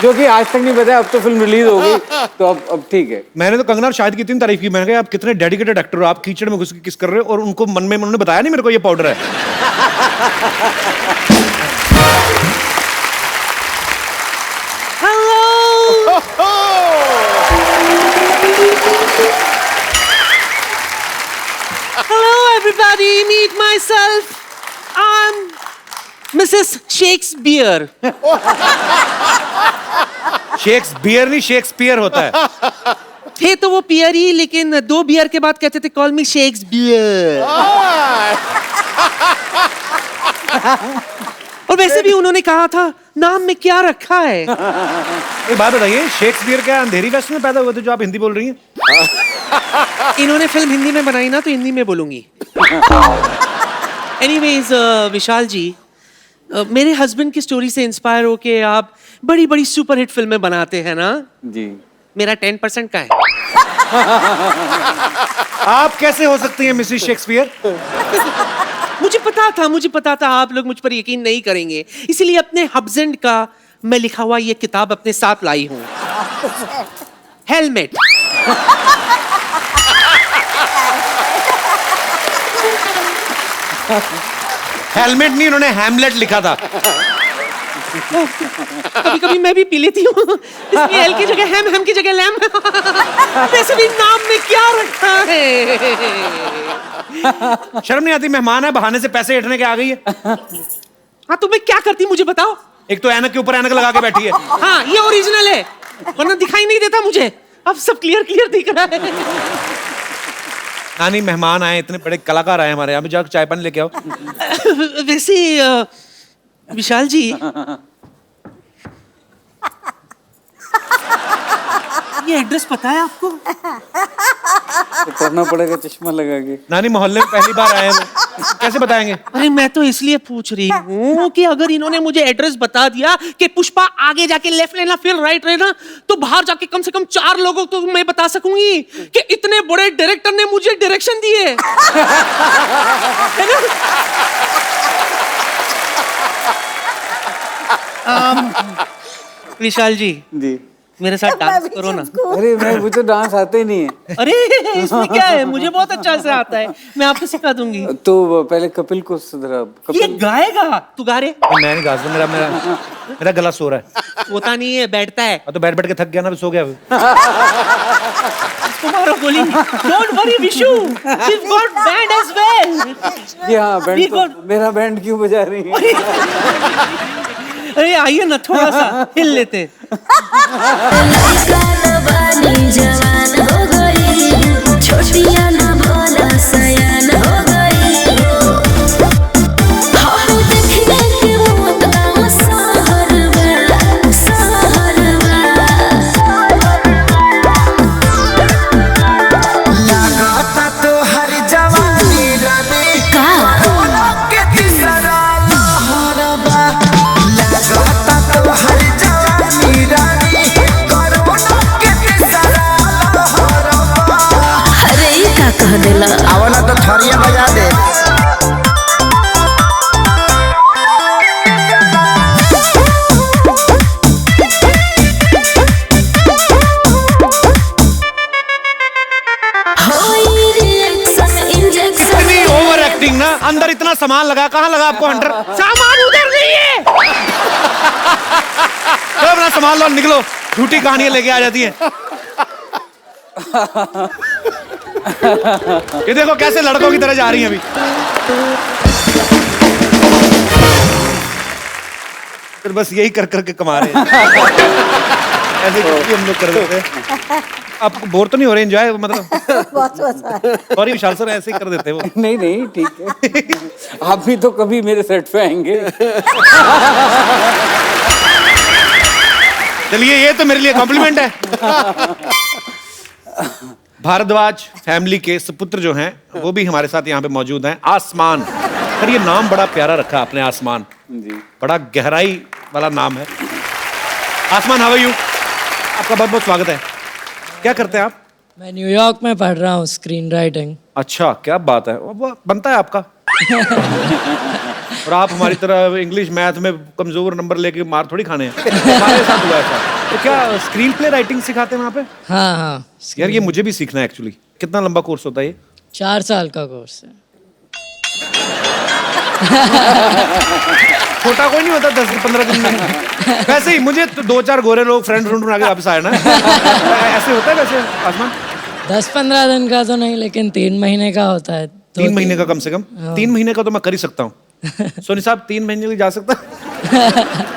जो कि आज तक नहीं बताया, अब तो फिल्म रिलीज हो गई तो अब ठीक है। मैंने तो कंगना और शाहिद की इतनी तारीफ की, मैंने कहा आप कितने डेडिकेटेड एक्टर हो, आप कीचड़ में घुस के किस कर रहे हो, और उनको मन में उन्होंने बताया नहीं मेरे को ये पाउडर है। Hello, everybody. Meet myself. I'm Mrs. Shakespeare. Shakespeare नहीं, शेक्सपियर होता है। थे तो वो पियर ही, लेकिन 2 बियर के बाद कहते थे कॉल मी शेक्सपियर। और वैसे भी उन्होंने कहा था नाम में क्या रखा है। एक बात बताइए, शेक्सपियर क्या अंधेरी वेस्ट में पैदा हुए थे जो आप हिंदी बोल रही हैं? इन्होंने फिल्म हिंदी में बनाई ना, तो हिंदी में बोलूंगी। एनीवेज विशाल जी, मेरे हस्बैंड की स्टोरी से इंस्पायर होके आप बड़ी बड़ी सुपरहिट फिल्में बनाते हैं ना जी। मेरा 10% का है। आप कैसे हो सकती हैं मिसेस शेक्सपियर? मुझे पता था आप लोग मुझ पर यकीन नहीं करेंगे, इसीलिए अपने हस्बैंड का मैं लिखा हुआ ये किताब अपने साथ लाई हूँ। हेलमेट। हेलमेट नहीं, उन्होंने हैमलेट लिखा था। कभी कभी मैं भी पी लेती हूँ, इसलिए एल की जगह हैम की जगह लैम। वैसे भी नाम में क्या रखा है। शर्म नहीं आती? मेहमान है, बहाने से पैसे हटने के आ गई है। हाँ तो मैं क्या करती मुझे बताओ। एक तो ऐनक के ऊपर ऐनक लगा के बैठी है। हाँ ये ओरिजिनल है, वरना दिखाई नहीं देता मुझे। अब सब क्लियर दिख रहा है। नहीं, मेहमान आए, इतने बड़े कलाकार आए हमारे यहाँ, जाकर चाय पानी लेके आओ। वैसे विशाल जी, ये एड्रेस पता है आपको? तो करना पड़ेगा चश्मा लगा के। नानी मोहल्ले में पहली बार आए हैं, कैसे बताएंगे? अरे मैं तो इसलिए पूछ रही हूँ कि अगर इन्होंने मुझे एड्रेस बता दिया कि पुष्पा आगे जाके लेफ्ट लेना फिर राइट लेना, तो बाहर जाके कम से कम 4 लोगों को तो मैं बता सकूंगी कि इतने बड़े डायरेक्टर ने मुझे डायरेक्शन दिए। है ना? विशाल जी मेरे साथ डांस करो ना। अरे मुझे डांस आते ही नहीं है। अरे इसमें क्या है, मुझे बहुत अच्छा से आता है, मैं आपको सिखा दूंगी। तो पहले कपिल को सुधरा। ये गाएगा, तू गा रहे? मैं नहीं गा सकता, मेरा गला सो रहा है। होता नहीं है, बैठता है। तो बैठ के थक गया ना, सो गया। तुम्हारा गोली। Don't worry Vishu, we've got band as well। जी हाँ, बैंड तो, मेरा बैंड क्यों बजा रही है? अरे आइए ना, थोड़ा सा हिल लेते। अपना सामान लगा, कहाँ लगा आपको हंटर? सामान उधर नहीं है। तो अपना सामान लो, निकलो। झूठी कहानियां लेके आ जाती हैं। ये देखो कैसे लड़कों की तरह जा रही हैं अभी। फिर बस यही कर करके कमा रहे हैं। ऐसे कुछ हम लोग कर देते हैं। आपको बोर तो नहीं हो रहे? एंजॉय मतलब बहुत मजा आया। सॉरी विशाल सर, ऐसे ही कर देते हैं वो। नहीं नहीं ठीक है। आप भी तो कभी मेरे सेट पे आएंगे। चलिए, ये तो मेरे लिए कॉम्प्लीमेंट है। भारद्वाज फैमिली के सुपुत्र जो हैं वो भी हमारे साथ यहाँ पे मौजूद हैं। आसमान, पर ये नाम बड़ा प्यारा रखा आपने, आसमान जी, बड़ा गहराई वाला नाम है। आसमान, हाउ आर यू? आपका बहुत बहुत स्वागत है। क्या करते हैं आप? मैं न्यूयॉर्क में पढ़ रहा हूँ स्क्रीन राइटिंग। अच्छा, क्या बात है। वो बनता है आपका। और आप हमारी तरह इंग्लिश मैथ में कमजोर नंबर लेके मार थोड़ी खाने हैं। हमारे साथ हुआ ऐसा। तो क्या स्क्रीन प्ले राइटिंग सिखाते हैं वहाँ पे? हाँ हाँ। यार ये मुझे भी सीखना है एक्चुअली। कितना लंबा कोर्स होता है ये? 4 साल का कोर्स है। छोटा कोई नहीं होता 10-15 दिन में। वैसे ही मुझे तो 2-4 गोरे लोग फ्रेंड बना के वापस आए ना। ऐसे होता है वैसे आसमान? 10-15 दिन का तो नहीं, लेकिन 3 महीने का होता है। 3 महीने का कम से कम? 3 महीने का तो मैं कर ही सकता हूँ। सोनी साहब 3 महीने के जा सकता?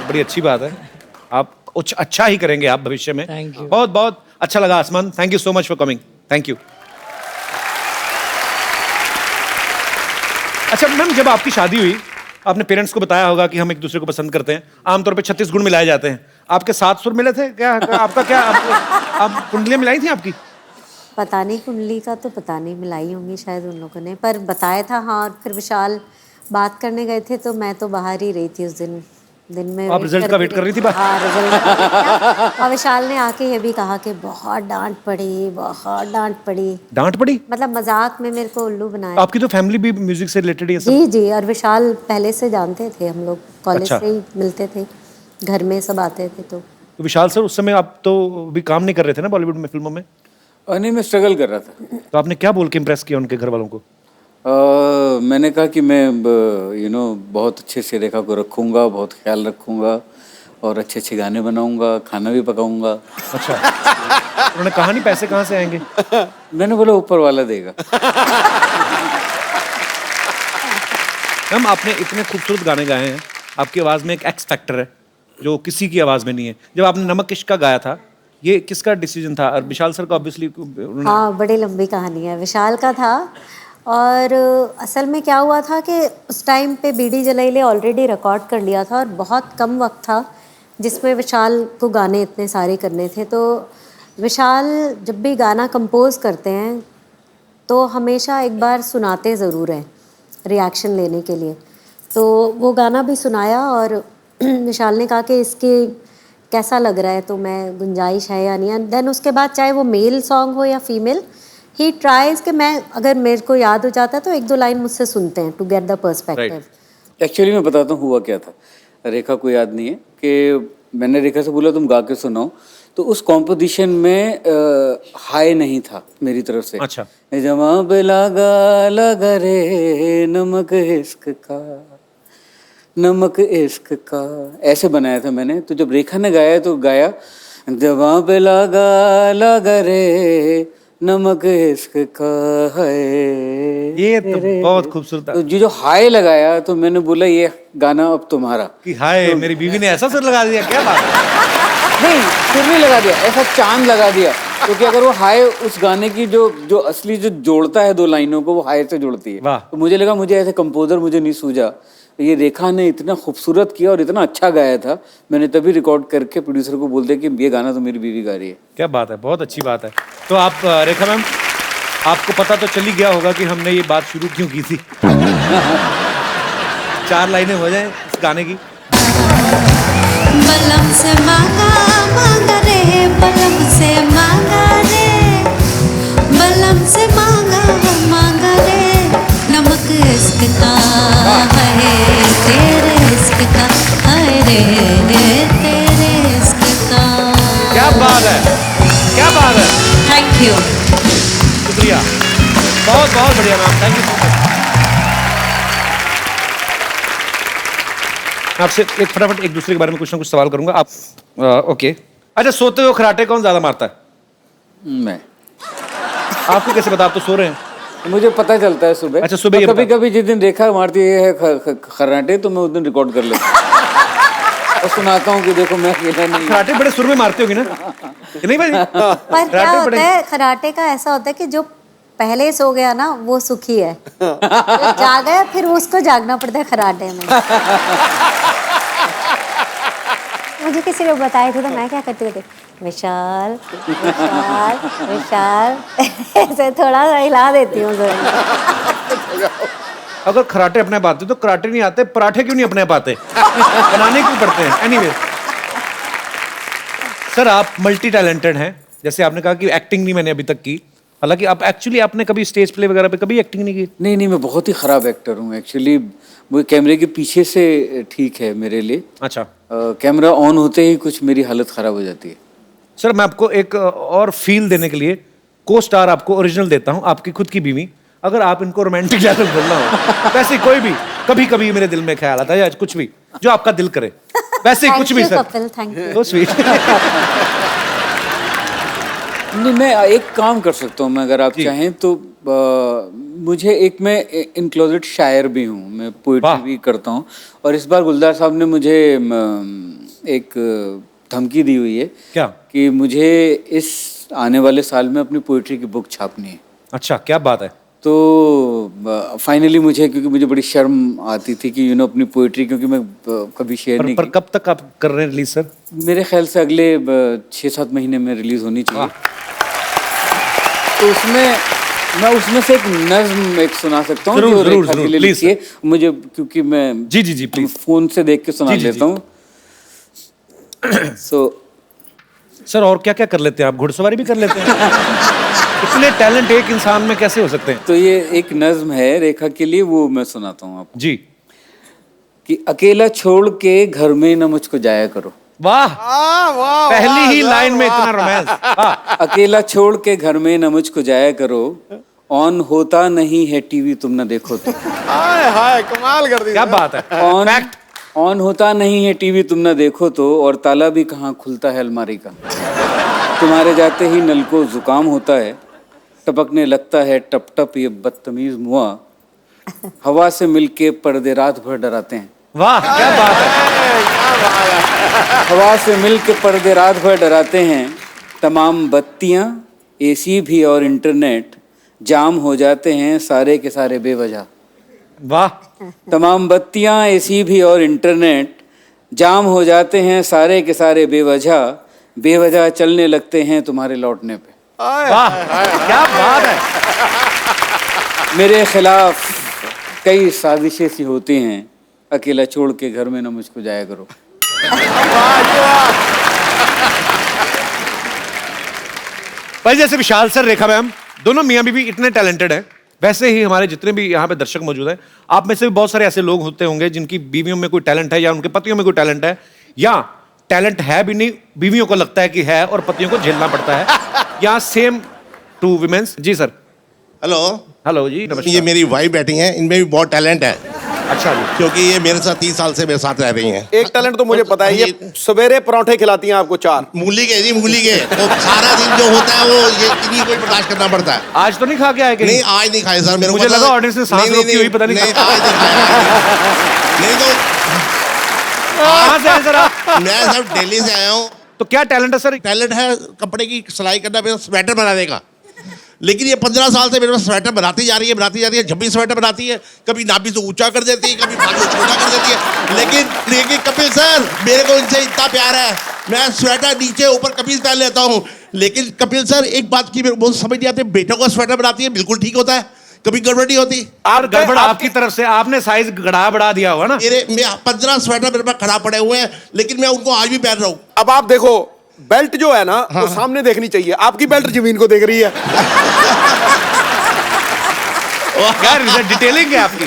बड़ी अच्छी बात है। आप कुछ अच्छा ही करेंगे आप भविष्य में। Thank you. बहुत बहुत अच्छा लगा आसमान। Thank you so much for coming. Thank you. अच्छा मैम, जब आपकी शादी हुई आपने पेरेंट्स को बताया होगा कि हम एक दूसरे को पसंद करते हैं। आमतौर पे 36 गुण मिलाए जाते हैं। आपके 7 सुर मिले थे क्या? आपका क्या आप कुंडलियां मिलाई थी आपकी? पता नहीं, कुंडली का तो पता नहीं, मिलाई होंगी शायद उन लोगों ने, पर बताया था। हाँ, और फिर विशाल बात करने गए थे तो मैं तो बाहर ही रही थी उस दिन में। आप रिजल्ट का वेट कर रही थी? हाँ, रिजल्ट। और विशाल ने आके ये भी कहा कि बहुत डांट पड़ी, बहुत डांट पड़ी। डांट पड़ी? मतलब मजाक में मेरे को उल्लू बनाया। आपकी तो फैमिली भी म्यूजिक से रिलेटेड है सब? जी जी, और विशाल पहले से जानते थे, हम लोग कॉलेज अच्छा। से ही मिलते थे, घर में सब आते थे। तो विशाल सर उस समय आप तो भी काम नहीं कर रहे थे ना बॉलीवुड में, फिल्मों में? नहीं, मैं स्ट्रगल कर रहा था। तो आपने क्या बोल के इम्प्रेस किया उनके घर वालों को? मैंने कहा कि मैं बहुत अच्छे से रेखा को रखूँगा, बहुत ख्याल रखूँगा और अच्छे अच्छे गाने बनाऊँगा, खाना भी पकाऊँगा। अच्छा। उन्होंने कहा नहीं पैसे कहाँ से आएंगे? मैंने बोला ऊपर वाला देगा। मैम आपने इतने खूबसूरत गाने गाए हैं, आपकी आवाज़ में एक एक्स फैक्टर है जो किसी की आवाज़ में नहीं है। जब आपने नमक इश्क का गाया था, ये किसका डिसीजन था? और विशाल सर का ऑब्वियसली हाँ, बड़ी लंबी कहानी है। विशाल का था, और असल में क्या हुआ था कि उस टाइम पे बीडी जलाइले ऑलरेडी रिकॉर्ड कर लिया था और बहुत कम वक्त था जिसमें विशाल को गाने इतने सारे करने थे। तो विशाल जब भी गाना कंपोज करते हैं तो हमेशा एक बार सुनाते ज़रूर हैं रिएक्शन लेने के लिए। तो वो गाना भी सुनाया और विशाल ने कहा कि इसके कैसा लग रहा है, तो मैं गुंजाइश है या नहीं है। देन उसके बाद चाहे वो मेल सॉन्ग हो या फीमेल, ही ट्राइज कि मैं अगर मेरे को याद हो जाता है तो 1-2 लाइन मुझसे सुनते हैं to get the perspective. Actually मैं बताता हूँ हुआ क्या था। रेखा को याद नहीं है कि मैंने रेखा से बोला तुम गा के सुनाओ, तो उस कॉम्पोजिशन में हाई नहीं था मेरी तरफ से। अच्छा। जवाब लगा लगा रे नमक इश्क का, नमक इश्क का, ऐसे बनाया था मैंने। तो जब रेखा ने गाया तो गाया जवाब लगा लगा रे नमक इश्क का है। ये तो बहुत खूबसूरत तो जो हाय लगाया तो मैंने बोला ये गाना अब तुम्हारा। कि हाय मेरी बीवी ने ऐसा सर लगा दिया, क्या बात है? नहीं, फिर नहीं लगा दिया, ऐसा चांद लगा दिया। क्योंकि अगर वो हाय उस गाने की जो असली जो जोड़ता है 2 लाइनों को, वो हाय से जोड़ती है। वाह। तो मुझे लगा मुझे ऐसे कंपोजर मुझे नहीं सूझा, ये रेखा ने इतना खूबसूरत किया और इतना अच्छा गाया था, मैंने तभी रिकॉर्ड करके प्रोड्यूसर को बोल दिया कि ये गाना तो मेरी बीवी गा रही है। क्या बात है, बहुत अच्छी बात है। तो आप रेखा मैम, आपको पता तो चल ही गया होगा कि हमने ये बात शुरू क्यों की थी। 4 लाइनें हो जाए इस गाने की। बलम से मांगा मांगा रे, बलम से मांगा रे, बलम से मांगा रे, नमक इश्क का है तेरे इश्क का, अरे तेरे इश्क का। क्या बात है, क्या बात है। Thank you. शुक्रिया, बहुत बहुत बढ़िया ma'am, thank you so much. आपसे एक फटाफट एक दूसरे के बारे में कुछ ना कुछ सवाल करूंगा आप ओके। अच्छा, सोते हुए खराटे कौन ज्यादा मारता है? मैं। आपको कैसे पता? आप तो सो रहे हैं। मुझे पता चलता है सुबह। अच्छा, सुबह ये कभी कभी जिस दिन रेखा मारती है खर्राटे तो मैं उस दिन रिकॉर्ड कर लेता हूँ और सुनाता हूँ कि देखो मैं अकेला नहीं। खराटे बड़े सुर में मारते होगी ना? नहीं भाई? पर क्या होता है खराटे का, ऐसा होता है कि जो पहले सो गया ना वो सुखी है, जो जागा है फिर उसको जागना पड़ता है खराटे में। मुझे किसी ने बताए थे तो मैं क्या करती थी, विशाल विशाल विशाल ऐसे थोड़ा सा हिला देती हूँ। अगर खराटे अपने आप आते तो कराटे नहीं आते, पराठे क्यों नहीं अपने आप आते? बनाने क्यों पड़ते हैं? एनीवे सर, आप मल्टी टैलेंटेड हैं। जैसे आपने कहा कि एक्टिंग नहीं मैंने अभी तक की, हालांकि आप एक्चुअली आपने कभी स्टेज प्ले वगैरह पे कभी एक्टिंग नहीं की? नहीं, मैं बहुत ही खराब एक्टर हूँ एक्चुअली। वो कैमरे के पीछे से ठीक है मेरे लिए। अच्छा। कैमरा ऑन होते ही कुछ मेरी हालत खराब हो जाती है। सर, मैं आपको एक और फील देने के लिए को स्टार आपको ओरिजिनल देता हूं, आपकी खुद की बीवी। अगर आप इनको रोमांटिक डायलॉग बोलना हो, वैसे कोई भी कभी कभी मेरे दिल में ख्याल आता है या कुछ भी जो आपका दिल करे, वैसे कुछ भी सर। Thank you. तो स्वीट। नहीं, मैं एक काम कर सकता हूँ मैं, अगर आप चाहें तो। मुझे एक, मैं इन क्लोजेट शायर भी हूँ, मैं पोइट्री भी करता हूँ। और इस बार गुलजार साहब ने मुझे एक धमकी दी हुई है। क्या? कि मुझे इस आने वाले साल में अपनी पोइट्री की बुक छापनी है। अच्छा, क्या बात है। तो फाइनली मुझे, क्योंकि मुझे बड़ी शर्म आती थी कि अपनी पोइट्री, क्योंकि मैं कभी शेयर नहीं पर कब तक आप कर रहे हैं रिलीज सर? मेरे ख्याल से अगले 6-7 महीने में रिलीज होनी चाहिए। तो मैं उसमें से एक नज्म एक सुना सकता हूँ जो रेखा के लिए लिखी है मुझे, क्योंकि मैं जी प्लीज फोन से देख के सुना लेता हूँ। सर, और क्या क्या कर लेते हैं आप? घुड़सवारी भी कर लेते हैं? इतने टैलेंट एक इंसान में कैसे हो सकते हैं? तो ये एक नज्म है रेखा के लिए, वो मैं सुनाता हूँ आपको। जी। कि अकेला छोड़ के घर में न मुझको जाया करो। वाह, पहली ही लाइन में इतना रोमांस। अकेला छोड़ के घर में न मुझको जाया करो, ऑन होता नहीं है टीवी तुम न देखो तो। हाय कमाल कर दी। क्या बात है। ऑन होता नहीं है टीवी तुम न देखो तो, और ताला भी कहाँ खुलता है अलमारी का। तुम्हारे जाते ही नल को जुकाम होता है, टपकने लगता है टप टप ये बदतमीज मुआ, हवा से मिलके पर्दे रात भर डराते हैं। वाह, क्या बात है। हवा से मिलके पर्दे रात भर डराते हैं, तमाम बत्तियां एसी भी और इंटरनेट जाम हो जाते हैं सारे के सारे बेवजह। वाह। तमाम बत्तियां एसी भी और इंटरनेट जाम हो जाते हैं सारे के सारे बेवजह चलने लगते हैं तुम्हारे लौटने पे। वाह, क्या बात है। मेरे खिलाफ कई साजिशें सी होती हैं, अकेला छोड़ के घर में ना मुझको जाया करो। भाई, जैसे विशाल सर, रेखा मैम, दोनों मियां बीवी इतने टैलेंटेड हैं, वैसे ही हमारे जितने भी यहाँ पे दर्शक मौजूद हैं, आप में से भी बहुत सारे ऐसे लोग होते होंगे जिनकी बीवियों में कोई टैलेंट है या उनके पतियों में कोई टैलेंट है, या टैलेंट है भी नहीं, बीवियों को लगता है कि है और पतियों को झेलना पड़ता है, या सेम टू विमेंस। जी सर। हेलो जी, नमस्कार। ये मेरी वाइफ बैठी हैं, इनमें भी बहुत टैलेंट है। अच्छा जी। क्योंकि ये मेरे साथ 30 साल से मेरे साथ रह रही हैं। एक टैलेंट तो मुझे पता है, ये सवेरे पराठे खिलाती हैं आपको 4 मूली के जी, मूली के। तो सारा दिन जो होता है वो ये इन्हीं को बर्दाश्त करना पड़ता है। आज तो नहीं खा के आए? नहीं, आज नहीं खाए सर। मुझे लगा ऑडियंस ने सांस रोकी हुई, पता नहीं आज नहीं खाया। नहीं तो कहाँ से आए सर आप? मैं सर दिल्ली से आया हूँ। तो क्या टैलेंट है सर? टैलेंट है कपड़े की सिलाई करना, मेरा स्वेटर बनाने का। लेकिन ये 15 साल से मेरे पास स्वेटर बनाती जा रही है। जब भी स्वेटर बनाती है, कभी नाभि से ऊंचा कर देती है, कभी बाजू छोटा कर देती है। लेकिन कपिल सर, मेरे को इनसे इतना प्यार है, मैं स्वेटर नीचे ऊपर कमीज पहन लेता हूँ। लेकिन कपिल सर, एक बात की मेरे को समझ नहीं आती, बेटों का स्वेटर बनाती है, बिल्कुल ठीक होता है, कभी गड़बड़ नहीं होती। आप गड़बड़ आपकी तरफ से, आपने साइज बढ़ा दिया हुआ ना। मेरे 15 स्वेटर मेरे पास खड़ा पड़े हुए हैं, लेकिन मैं उनको आज भी पहन रहा हूँ। अब आप देखो, बेल्ट जो है ना, वो सामने देखनी चाहिए, आपकी बेल्ट जमीन को देख रही है। क्या डिटेलिंग है आपकी।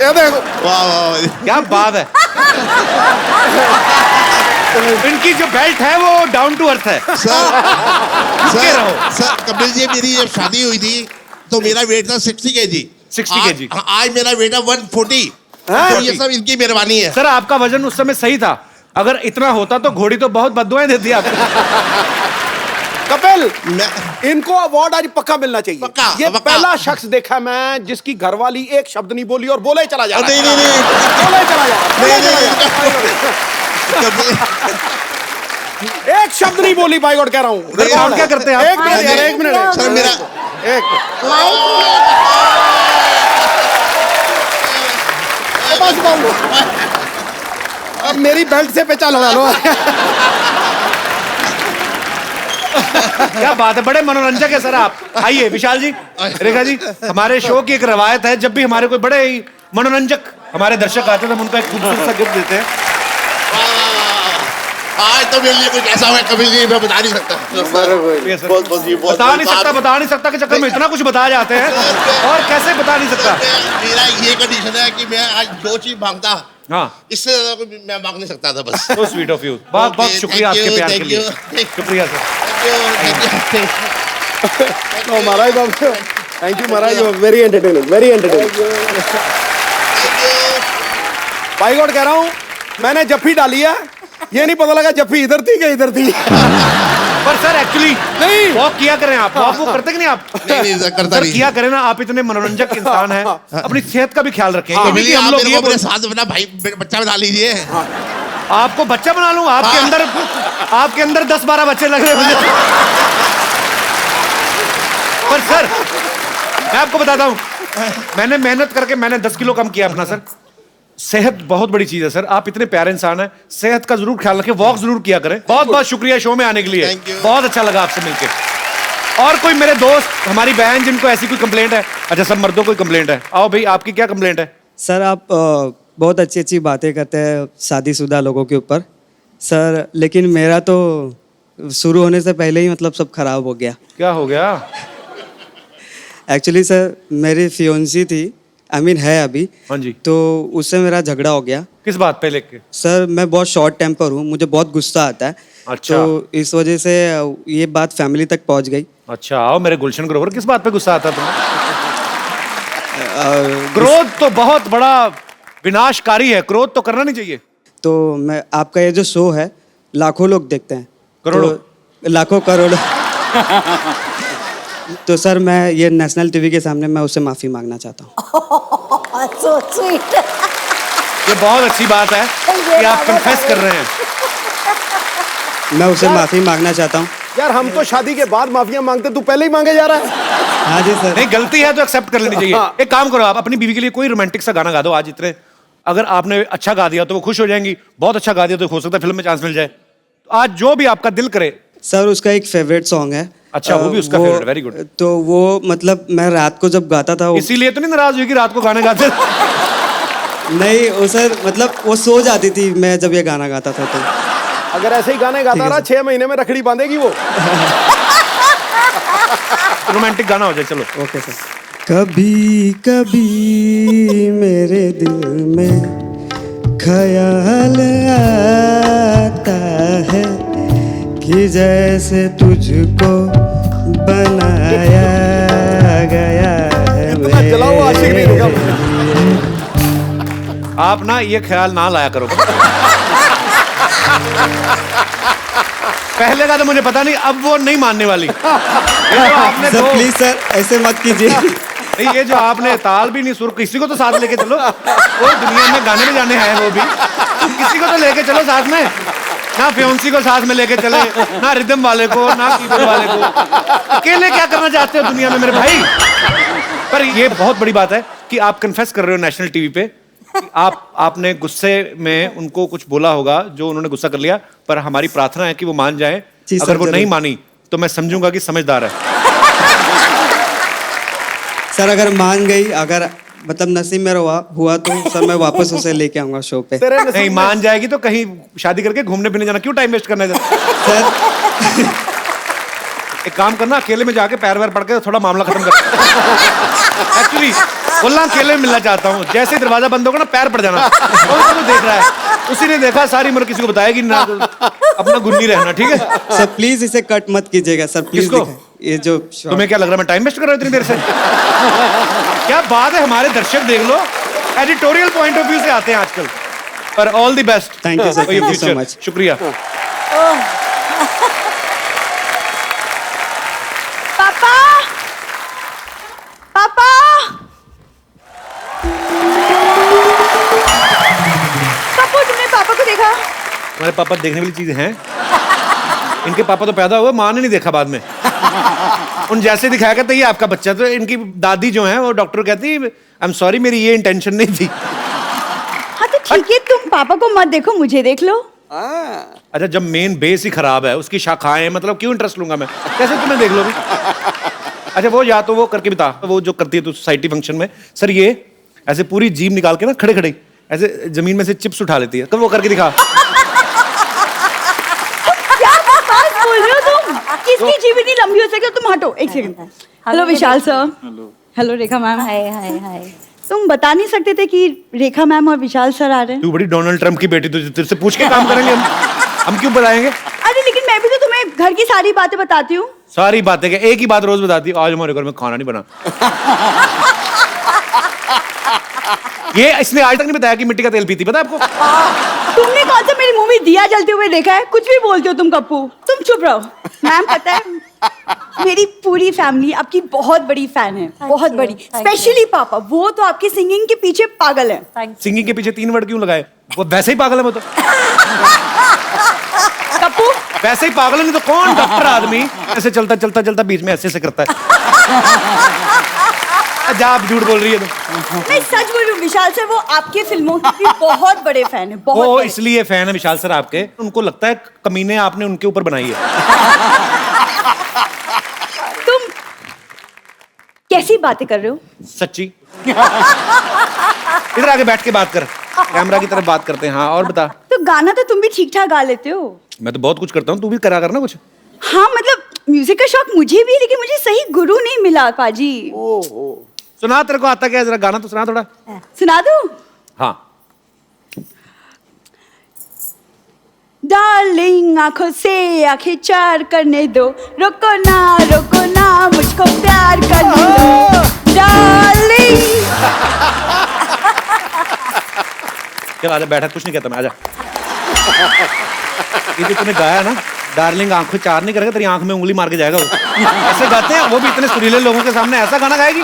ये देखो, वाह, क्या बात है। इनकी जो बेल्ट है वो डाउन टू अर्थ है। सर कपिल जी, मेरी जब शादी हुई थी तो मेरा वेट था 60 kg। 60 kg। आज मेरा वेट है 140। तो ये सब इनकी मेहरबानी है। सर आपका वजन उस समय सही था, अगर इतना होता तो घोड़ी तो बहुत बद्दुआएं देती आपको। कपिल, इनको अवार्ड आज पक्का मिलना चाहिए। पक्का, ये पक्का। पहला शख्स देखा मैं जिसकी घरवाली एक शब्द नहीं बोली और बोले चला जा रहा है। नहीं नहीं नहीं बोले चला जा रहा है, बोले चला जा रहा है। एक शब्द नहीं बोली बाई गॉड कह रहा हूँ। रिकॉर्ड क्या करते हैं आप? एक मिनट यार, एक मिनट। सर मेरा एक बस बोल दो। अब मेरी बेल्ट से पेचा लगा लो। क्या बात है, बड़े मनोरंजक है सर आप। आइए विशाल जी, रेखा जी, हमारे शो की एक रवायत है, जब भी हमारे कोई बड़े ही मनोरंजक हमारे दर्शक आते हैं तो हम उनको एक खूबसूरत सा गिफ्ट देते हैं। आज तो मेरे लिए कुछ ऐसा हुआ कपिल जी, मैं बता नहीं सकता। बहुत बहुत जी, बहुत बता नहीं सकता के चक्कर में इतना कुछ बताया जाते हैं, और कैसे बता नहीं सकता। मेरा ये कंडीशन है कि मैं आज जो चीज मांगता, हाँ, इससे ज्यादा कोई मैं मांग नहीं सकता था बस। तो स्वीट ऑफ यू, बहुत बहुत शुक्रिया आपके प्यार के लिए। शुक्रिया sir. Maharaj Babu, thank you Maharaj, very entertaining, very entertaining. भाई गॉड कह रहा हूँ, मैंने जफ्फी डाली है, ये नहीं पता लगा जफ्फी इधर थी कि इधर थी। पर सर एक्चुअली नहीं, वॉक किया करें आप, वॉक वो करते कि नहीं आप? नहीं सर, करता सर नहीं। किया करें ना, आप इतने मनोरंजक इंसान हैं, अपनी सेहत का भी ख्याल रखें। कपिल जी, हम आप लोग मेरे ये को अपने साथ अपना भाई बच्चा बना लीजिए। आपको बच्चा बना लूं? आपके अंदर 10-12 बच्चे लग रहे हैं मुझे। पर सर मैं आपको बताता हूं, मैंने मेहनत करके मैंने 10 किलो कम किया अपना सर। सेहत बहुत बड़ी चीज है सर, आप इतने प्यारे इंसान हैं, सेहत का जरूर ख्याल रखें, वॉक जरूर किया करें। बहुत बहुत शुक्रिया शो में आने के लिए, बहुत अच्छा लगा आपसे मिलके। और कोई मेरे दोस्त, हमारी बहन जिनको ऐसी कोई कंप्लेंट है? अच्छा सब मर्दों को कंप्लेंट है, आओ भाई आपकी क्या कंप्लेंट है? सर आप बहुत अच्छी अच्छी बातें करते हैं शादीशुदा लोगों के ऊपर सर, लेकिन मेरा तो शुरू होने से पहले ही मतलब सब खराब हो गया। क्या हो गया? एक्चुअली सर मेरी फियोन्सी थी, आई मीन है अभी। हाँ जी। तो उससे मेरा झगड़ा हो गया। किस बात पे लेके? सर मैं बहुत शॉर्ट टेम्पर हूँ, मुझे बहुत गुस्सा आता है। अच्छा। तो इस वजह से ये बात फैमिली तक पहुँच गई। अच्छा आओ मेरे गुलशन ग्रोवर, किस बात पे गुस्सा आता तुम्हें? क्रोध तो बहुत बड़ा विनाशकारी है, क्रोध तो करना नहीं चाहिए। तो मैं आपका ये जो शो है लाखों लोग देखते हैं, करोड़ों, तो लाखों करोड़ों। तो सर मैं ये नेशनल टीवी के सामने मैं उससे माफी मांगना चाहता हूँ। So sweet. ये बहुत अच्छी बात है कि आप कन्फेस कर रहे हैं। मैं उससे माफी मांगना चाहता हूँ। यार हम तो शादी के बाद माफिया मांगते, तू पहले ही मांगे जा रहा है। हाँ जी सर। नहीं गलती है तो एक्सेप्ट कर लेनी चाहिए। एक काम करो, आप अपनी बीवी के लिए कोई रोमांटिक सा गाना गा दो आज। इतने अगर आपने अच्छा गा दिया तो वो खुश हो जाएंगी, बहुत अच्छा गा दिया तो हो सकता है फिल्म में चांस मिल जाए। तो आज जो भी आपका दिल करे। सर उसका एक फेवरेट सॉन्ग है। अच्छा वो भी उसका फेवरेट, वेरी गुड। तो वो मतलब मैं रात को जब गाता था इसीलिए तो नहीं नाराज हुई कि रात को गाने गाते? नहीं वो सर मतलब वो सो जाती थी मैं जब ये गाना गाता था। तो अगर ऐसे ही गाने गाता रहा 6 महीने में रखड़ी बांधेगी वो। रोमांटिक गाना हो जाए, चलो। Okay sir. कभी कभी मेरे दिल में ख्याल आता है कि जैसे तुझको बनाया गया है। आप ना ये ख्याल ना लाया करो। पहले का तो मुझे पता नहीं, अब वो नहीं मानने वाली। ये जो आपने सर प्लीज सर ऐसे मत कीजिए। नहीं ये जो आपने ताल भी नहीं, सुर, किसी को तो साथ लेके चलो। वो दुनिया में गाने में जाने हैं वो भी, किसी को तो लेके चलो साथ में। ना फियोन्सी को साथ में लेके चले, ना रिदम वाले को, ना कीबोर्ड वाले को। अकेले क्या करना चाहते हो दुनिया में मेरे भाई? पर ये बहुत बड़ी बात है कि आप कन्फेस कर रहे हो नेशनल टीवी पे। आपने गुस्से में उनको कुछ बोला होगा जो उन्होंने गुस्सा कर लिया, पर हमारी प्रार्थना है कि वो मान जाए। अगर वो नहीं मानी तो मैं समझूंगा कि समझदार है। सर अगर मान गई, अगर मतलब नसीब में हुआ तो सर मैं वापस उसे लेके आऊंगा शो पे। नहीं मान जाएगी तो कहीं शादी करके घूमने फिरने जाना, क्यों टाइम वेस्ट करना है सर? एक काम करना, अकेले में जाके पैर वैर पड़ के थोड़ा मामला खत्म कर। एक्चुअली बोलना अकेले में मिलना चाहता हूँ। जैसे ही दरवाजा बंद होगा ना पैर पड़ जाना। तो देख रहा है, उसी ने देखा, सारी उम्र किसी को बताएगी ना, अपना गुन्नी रहना, ठीक है? सर प्लीज इसे कट मत कीजिएगा सर, प्लीज। ये जो तुम्हें क्या लग रहा है मैं टाइम वेस्ट कर रहा हूँ इतनी देर से? क्या बात है, हमारे दर्शक देख लो, एडिटोरियल पॉइंट ऑफ व्यू से आते हैं आजकल। पर all the best. Thank you, sir. Thank you so much. शुक्रिया। पापा पापा कपूर, तुमने पापा को देखा? हमारे पापा देखने वाली चीज हैं। इनके पापा तो पैदा हुए, माँ ने नहीं देखा बाद में। उन जैसे दिखाया करता ये आपका बच्चा। तो इनकी दादी जो है वो डॉक्टर कहती आई एम सॉरी, मेरी ये इंटेंशन नहीं थी। हाँ तो ठीक है, तुम पापा को मत देखो, मुझे देख लो। अच्छा, जब मेन बेस ही खराब है, उसकी शाखाएं, मतलब क्यों इंटरेस्ट लूंगा मैं? कैसे तुम्हें देख लोगी? अच्छा, वो या तो वो करके बता, वो जो करती है तो सोसाइटी फंक्शन में, सर ये ऐसे पूरी जीभ निकाल के ना खड़े खड़े ऐसे जमीन में से चिप्स उठा लेती है, कब वो करके दिखा। क्या बात बोल रहे हो तुम? किसकी जीभ इतनी लंबी हो सकती है? तुम हटो एक सेकंड। हेलो विशाल सर। हेलो रेखा मैम। हाय हाय हाय। तुम बता नहीं सकते थे कि रेखा मैम और विशाल सर आ रहे हैं? तू बड़ी डोनाल्ड ट्रम्प की बेटी, तो तेरे से पूछ के काम करेंगे हम क्यों बताएंगे? अरे लेकिन मैं भी तो तुम्हें घर की सारी बातें बताती हूँ। सारी बातें क्या, एक ही बात रोज बताती है, आज हमारे घर में खाना नहीं बना। ये इसने आज तक नहीं बताया कि मिट्टी का तेल पीती, पता है आपको? तुमने कौन सा मेरी मुंह में दिया जलते हुए देखा है? कुछ भी बोलते हो तुम कप्पू। तुम चुप रहो। मैम पता है मेरी पूरी फैमिली आपकी बहुत बड़ी फैन है, बहुत बड़ी। स्पेशली पापा, वो तो आपकी सिंगिंग के पीछे पागल है। सिंगिंग के पीछे 3 वर्ड क्यों लगाए? वो वैसे ही पागल है वो तो। कप्पू वैसे ही पागल है, नहीं तो कौन डॉक्टर आदमी ऐसे चलता चलता चलता बीच में ऐसे करता है। जा, आप झूठ बोल रही है तो। मैं सच बोल रही हूँ विशाल सर, वो आपकी फिल्मों के भी बहुत बड़े फैन है, बहुत वो बड़े। इसलिए फैन है विशाल सर आपके, उनको लगता है कमीने आपने उनके ऊपर बनाई है। तुम कैसी बातें कर रहे हो? सच्ची। इधर आके बैठ के बात कर, कैमरा की तरफ बात करते हैं। हाँ, और बता। तो गाना तो तुम भी ठीक ठाक गा लेते हो। मैं तो बहुत कुछ करता हूँ, तू भी करा करना कुछ। हाँ मतलब म्यूजिक का शौक मुझे भी है, लेकिन मुझे सही गुरु नहीं मिला पाजी। सुना, तेरे को आता क्या? जरा गाना तो सुना थोड़ा। सुना दूं? हाँ। डार्लिंग आंखों से आंखें चार करने दो, रोको ना मुझको प्यार करने दो डार्लिंग। चल आजा, बैठा, कुछ नहीं कहता मैं, आजा। ये जो तूने गाया ना, डार्लिंग आंखों चार नहीं करेगा, तेरी आंख में उंगली मार के जाएगा वो। ऐसे गाते हैं, वो भी इतने सुरीले लोगों के सामने ऐसा गाना गाएगी?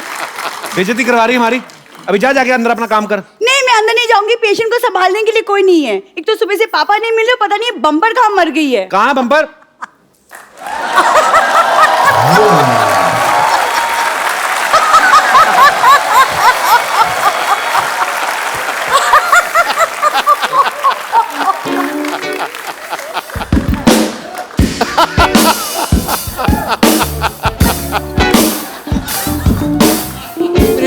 बेइज्जती करवा रही है हमारी। अभी जा जाके अंदर अपना काम कर। नहीं, मैं अंदर नहीं जाऊंगी, पेशेंट को संभालने के लिए कोई नहीं है। एक तो सुबह से पापा नहीं मिल रहे, पता नहीं बम्पर कहाँ मर गई है। कहाँ है बम्पर?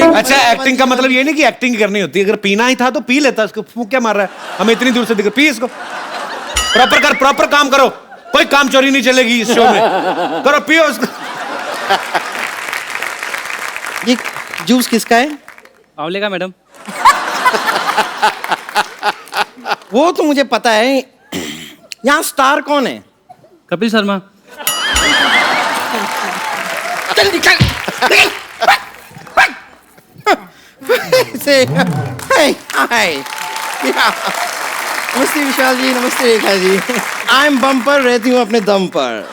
अच्छा, एक्टिंग का मतलब ये नहीं कि एक्टिंग करनी होती है। अगर पीना ही था तो पी लेता, इसको फूंक क्या मार रहा है? हमें इतनी दूर से दिख, पी इसको। प्रॉपर कर, प्रॉपर काम करो, कोई काम चोरी नहीं चलेगी इस शो में। करो, पियो इसको। ये जूस किसका है? आंवले का मैडम। वो तो मुझे पता है। यहाँ स्टार कौन है? कपिल शर्मा। चल निकल। से हाय हाय, नमस्ते विशाल जी, नमस्ते Rekha ji. I am bumper, रहती हूँ अपने दम पर।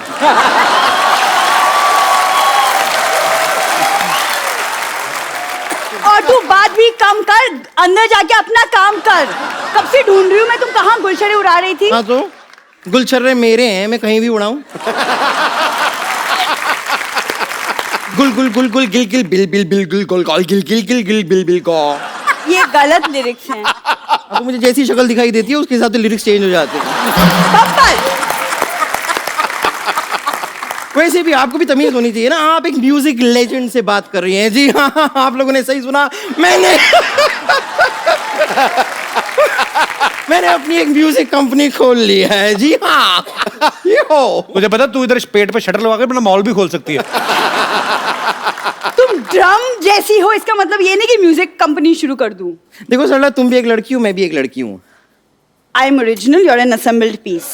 और तू बात भी कम कर, अंदर जाके अपना काम कर। कब से ढूंढ रही हूँ मैं, तुम कहाँ गुलशरे उड़ा रही थी? हाँ तो गुलछर्रे मेरे हैं, मैं कहीं भी उड़ाऊं। Gul Gul Gul Gul Gill Gill bill bill bill Gul Gul Gul Gill Gill Gill Gill bill bill को। ये गलत लिरिक्स हैं। अब मुझे जैसी शक्ल दिखाई देती है उसके हिसाब से लिरिक्स चेंज हो जाते हैं। वैसे भी आपको भी तमीज होनी चाहिए ना, आप एक म्यूजिक लेजेंड से बात कर रही हैं। जी हाँ, आप लोगों ने सही सुना, मैंने अपनी एक म्यूजिक कंपनी खोल ली है। जी हाँ, मुझे पता, तू इधर पेट पे शटर लगा के अपना मॉल भी खोल सकती है। तुम ड्रम जैसी हो, इसका मतलब ये नहीं कि म्यूजिक कंपनी शुरू कर दूं। देखो सरला, तुम भी एक लड़की हो, मैं भी एक लड़की हूँ। I am original, you are an assembled piece.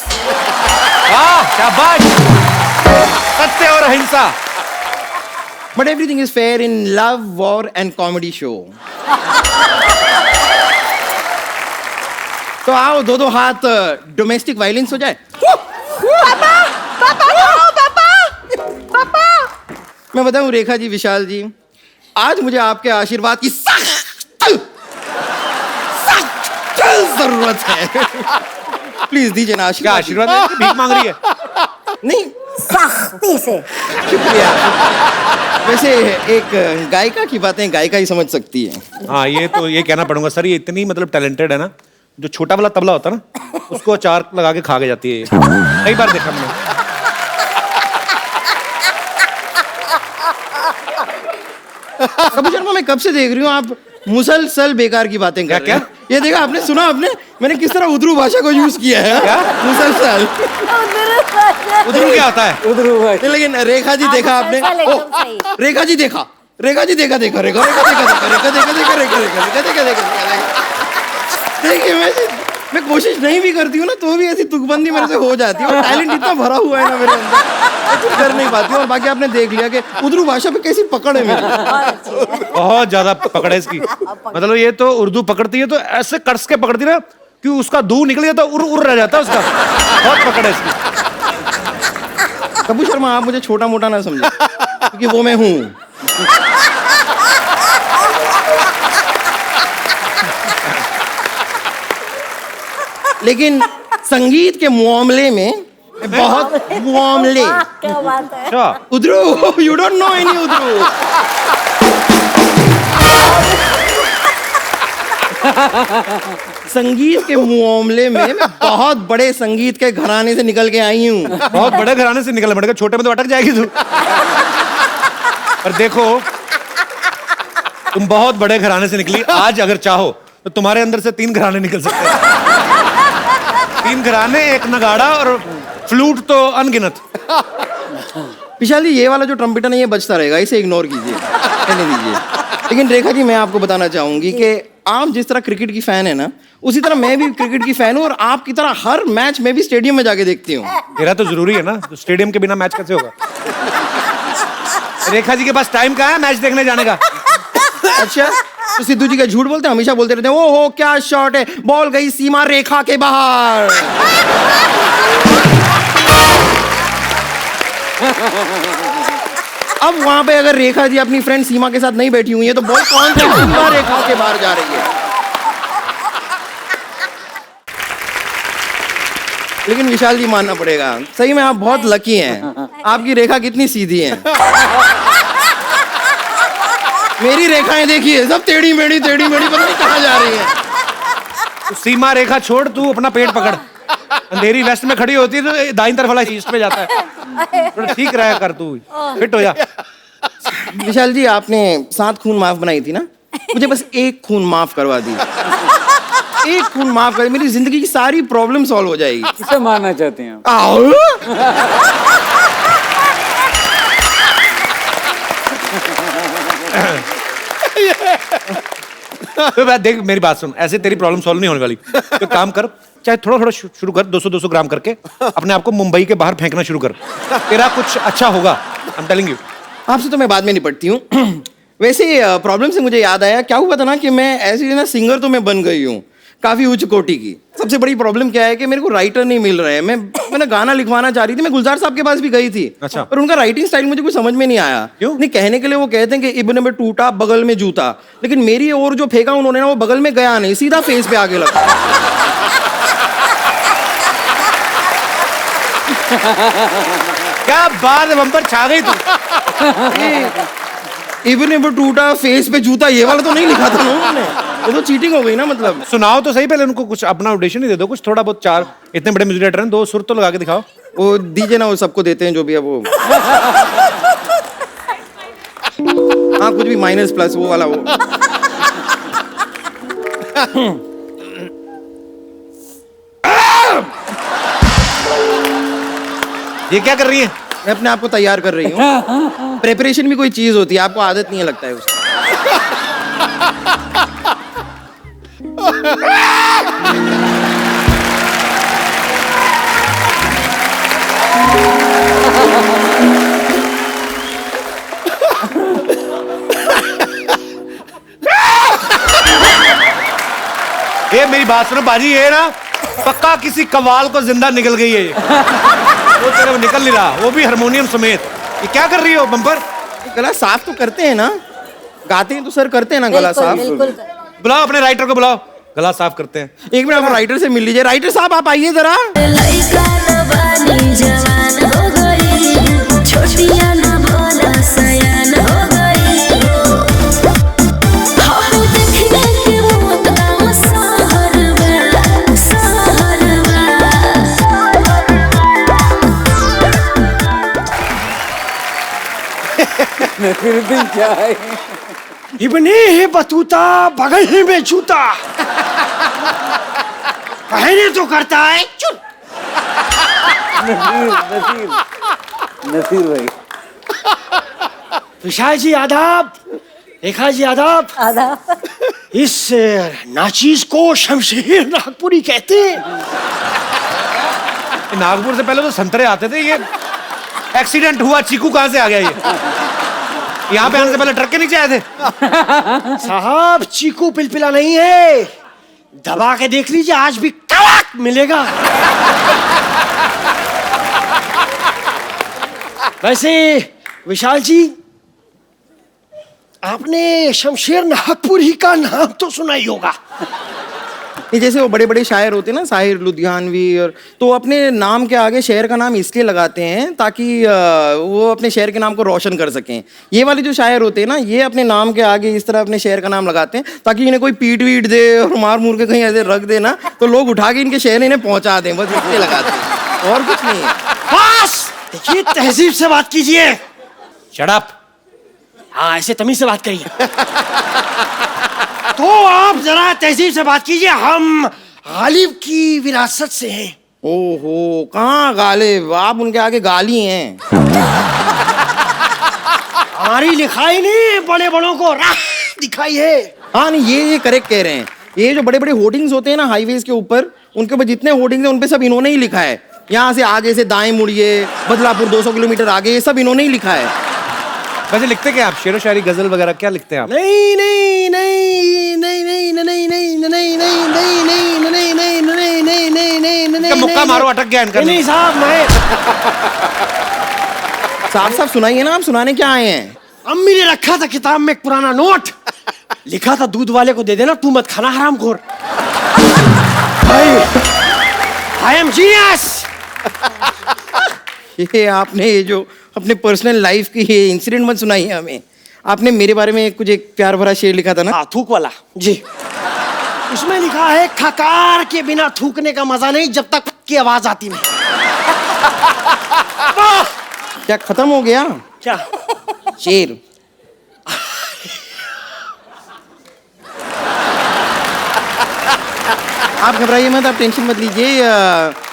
शाबाश, सत्य और अहिंसा। But everything is fair in love, war and comedy show. तो आओ दो दो हाथ डोमेस्टिक वायलेंस हो जाए। पापा पापा पापा पापा। मैं बताऊं रेखा जी, विशाल जी, आज मुझे आपके आशीर्वाद की सख्त जरूरत है। प्लीज दीजिए ना क्या आशीर्वाद। आशीर्वाद है? भीख मांग रही है? नहीं, सख्ती से। शुक्रिया। वैसे एक गायिका की बातें गायिका ही समझ सकती है। हाँ, ये कहना पड़ूंगा सर, ये इतनी मतलब टैलेंटेड है ना, जो छोटा वाला तबला होता है ना, उसको अचार लगा के खा के जाती है ये। कई बार देखा मैंने। कपूर शर्मा, मैं कब से देख रही हूँ आप मुसलसल बेकार की बातें कर रहे हैं। ये देखा आपने, सुना आपने मैंने किस तरह उर्दू भाषा को यूज किया है? क्या? मुसलसल। उधर क्या होता है? नहीं, लेकिन रेखा जी देखा आपने? ओ, रेखा जी देखा, रेखा जी देखा, देखा रेखा, रेखा देखा, देखा देखा, देखा रेखा, रेखा रेखा देखा, देखा। देखिए, मैं कोशिश नहीं भी करती हूँ ना, तो भी ऐसी तुकबंदी मेरे से हो जाती है। और टैलेंट इतना भरा हुआ है ना मेरे अंदर, मैं कुछ कर नहीं पाती हूँ। और बाकी आपने देख लिया कि उर्दू भाषा पे कैसी पकड़ है मेरी। बहुत ज्यादा पकड़ है इसकी। मतलब ये तो उर्दू पकड़ती है तो ऐसे कस के पकड़ती ना कि उसका दूर निकल जाता, उड़ उड़ रह जाता उसका। बहुत पकड़ है इसकी। कपूर शर्मा, आप मुझे छोटा मोटा ना समझे, क्योंकि वो मैं हूँ। लेकिन संगीत के मामले में बहुत मामले। क्या बात है। उधरू, यू डोंट नो एनी उधरू। संगीत के मामले में मैं बहुत बड़े संगीत के घराने से निकल के आई हूँ। बहुत बड़े घराने से निकल पड़ेगा, छोटे में तो अटक जाएगी तू। और देखो, तुम बहुत बड़े घराने से निकली। आज अगर चाहो तो तुम्हारे अंदर से 3 घराने निकल सकते हैं। 3 घराने, एक नगाड़ा और फ्लूट तो अनगिनत। विशाल जी, ये वाला जो ट्रम्पेट है ना, ये बजता रहेगा, इसे इग्नोर कीजिए, कहने दीजिए। लेकिन रेखा जी, मैं आपको बताना चाहूंगी कि आप जिस तरह क्रिकेट की फैन है ना, उसी तरह मैं भी क्रिकेट की फैन हूँ। और आपकी तरह हर मैच में भी स्टेडियम में जाके देखती हूँ। मेरा तो जरूरी है ना, तो स्टेडियम के बिना मैच कैसे होगा? रेखा जी के पास टाइम कहाँ है मैच देखने जाने का? अच्छा, तो सिद्धू जी का झूठ बोलते हैं, हमेशा बोलते रहते हैं, ओहो क्या शॉट है, बॉल गई सीमा रेखा के बाहर। अब वहां पे अगर रेखा जी अपनी फ्रेंड सीमा के साथ नहीं बैठी हुई है, तो बॉल कौन सी सीमा रेखा के बाहर जा रही है? लेकिन विशाल जी, मानना पड़ेगा, सही में आप बहुत लकी हैं। आपकी रेखा कितनी सीधी है। मेरी रेखाएं देखिए, सब टेढ़ी मेढ़ी पता नहीं कहाँ जा रही है। तो सीमा रेखा छोड़, तू अपना पेट पकड़। अंधेरी वेस्ट में खड़ी होती है तो दाईं तरफ वाला ईस्ट में जाता है। थोड़ा ठीक रहा कर, तू फिट हो जा। विशाल जी, आपने 7 खून माफ बनाई थी ना, मुझे बस 1 खून माफ करवा दी। 1 खून माफ कर, मेरी जिंदगी की सारी प्रॉब्लम सॉल्व हो जाएगी। किसे मारना चाहते हैं आप? आओ। तो देख, मेरी बात सुन, ऐसे तेरी प्रॉब्लम सॉल्व नहीं होने वाली। तो काम कर, चाहे थोड़ा थोड़ा शुरू कर, 200-200 ग्राम करके अपने आप को मुंबई के बाहर फेंकना शुरू कर। तेरा कुछ अच्छा होगा, आई एम टेलिंग यू। आपसे तो मैं बाद में निपटती हूँ। वैसे प्रॉब्लम से मुझे याद आया, क्या हुआ था ना कि मैं ऐसी ना सिंगर तो मैं बन गई हूँ, काफी उच्च कोटि की। सबसे बड़ी प्रॉब्लम क्या है कि मेरे को राइटर नहीं मिल रहे हैं। मैंने गाना लिखवाना चाह रही थी, मैं गुलजार साहब के पास भी गई थी। अच्छा। पर उनका राइटिंग स्टाइल मुझे कुछ समझ में नहीं आया। क्यों? नहीं, कहने के लिए वो कहते हैं कि इब्न में टूटा बगल में जूता, लेकिन मेरी और जो फेंका उन्होंने ना, वो बगल में गया नहीं, सीधा फेस पे आगे लगा। क्या बात है, बम्पर छा गई तू। इब्न में टूटा फेस पे जूता, ये वाला तो नहीं लिखा था ना उन्होंने। ये तो चीटिंग हो गई ना। मतलब सुनाओ तो सही पहले उनको, कुछ अपना ऑडिशन ही दे दो, कुछ थोड़ा बहुत। 4 इतने बड़े म्यूजिक डायरेक्टर हैं, 2 सुर तो लगा के दिखाओ। वो दीजिए ना, वो सबको देते हैं जो भी है वो। हाँ, कुछ भी माइनस प्लस वो वाला वो। ये क्या कर रही है? मैं अपने आप को तैयार कर रही हूँ। प्रेपरेशन भी कोई चीज होती है, आपको आदत नहीं है लगता है उसकी। ये मेरी मेरी बात सुनो बाजी, ये ना पक्का किसी कवाल को जिंदा निकल गई है ये। वो तेरे निकल नहीं रहा, वो भी हारमोनियम समेत। ये क्या कर रही हो बम्पर? गला साफ तो करते हैं ना, गाते हैं तो सर करते हैं ना गला साफ। बुलाओ अपने राइटर को, बुलाओ, गला साफ करते हैं। एक मिनट आप राइटर से मिल लीजिए। राइटर साहब आप आइए जरा। फिर भी क्या है? इबने है बतूता बगल में जूता, कहने तो करता है चुप। नसीर भाई। विशाल जी आदाब, रेखा जी आदाब। आदाब। इस नाचीज को शमशेर नागपुरी कहते हैं। नागपुर से पहले तो संतरे आते थे, ये एक्सीडेंट हुआ, चीकू कहां से आ गया ये? यहाँ पे आने से पहले ट्रक के नीचे आए थे। साहब चीकू पिलपिला नहीं है, दबा के देख लीजिए, आज भी कड़क मिलेगा। वैसे विशाल जी, आपने शमशेर नागपुरी का नाम तो सुना ही होगा। ये जैसे वो बड़े बड़े शायर होते हैं ना, शायर लुधियानवी, और तो अपने नाम के आगे शहर का नाम इसलिए लगाते हैं ताकि वो अपने शहर के नाम को रोशन कर सकें। ये वाले जो शायर होते हैं ना, ये अपने नाम के आगे इस तरह अपने शहर का नाम लगाते हैं ताकि इन्हें कोई पीट वीट दे और मार मूर के कहीं ऐसे रख दे ना, तो लोग उठा के इनके शहर इन्हें पहुंचा दें, बस इसलिए लगाते हैं, और कुछ नहीं है। बस देखिए, तहजीब से बात कीजिए। Shut up. हाँ, ऐसे तमीज से बात करिए। तो आप जरा तहजीब से बात कीजिए, हम गालिब की विरासत से हैं। ओहो, कहाँ गालिब, आप उनके आगे गाली हैं। हमारी लिखाई नहीं बड़े बड़ों को राह दिखाई है। हाँ नहीं, ये करेक्ट कह रहे हैं। ये जो बड़े बड़े होर्डिंग्स होते हैं ना हाईवेज के ऊपर, उनके ऊपर जितने होर्डिंग्स हैं उन पे सब इन्होंने ही लिखा है। यहाँ से आगे से दाएं मुड़िए, बदलापुर 200 किलोमीटर आगे, ये सब इन्होंने ही लिखा है। वैसे लिखते क्या आप? शेरो शायरी, गजल वगैरह क्या लिखते हैं आप? नहीं नहीं नहीं नहीं नहीं नहीं नहीं नहीं नहीं नहीं नहीं नहीं नहीं नहीं नहीं नहीं नहीं नहीं नहीं, मुक्का मारो, अटक गया इनका। नहीं साहब, मैं साफ साफ सुनाइए ना, आप सुनाने क्या आए हैं? अम्मी ने रखा था किताब में एक पुराना नोट, लिखा था दूध वाले को दे देना, तू मत खाना हरामखोर। I am genius. ये आपने ये जो अपने पर्सनल लाइफ की ये इंसिडेंट मत सुनाइए हमें। आपने मेरे बारे में कुछ एक प्यार भरा शेर लिखा था ना? थूक वाला जी। उसमें लिखा है, खकार के बिना थूकने का मजा नहीं जब तक की आवाज आती नहीं। क्या खत्म हो गया क्या शेर? आप घबराइए मत, आप टेंशन मत लीजिए।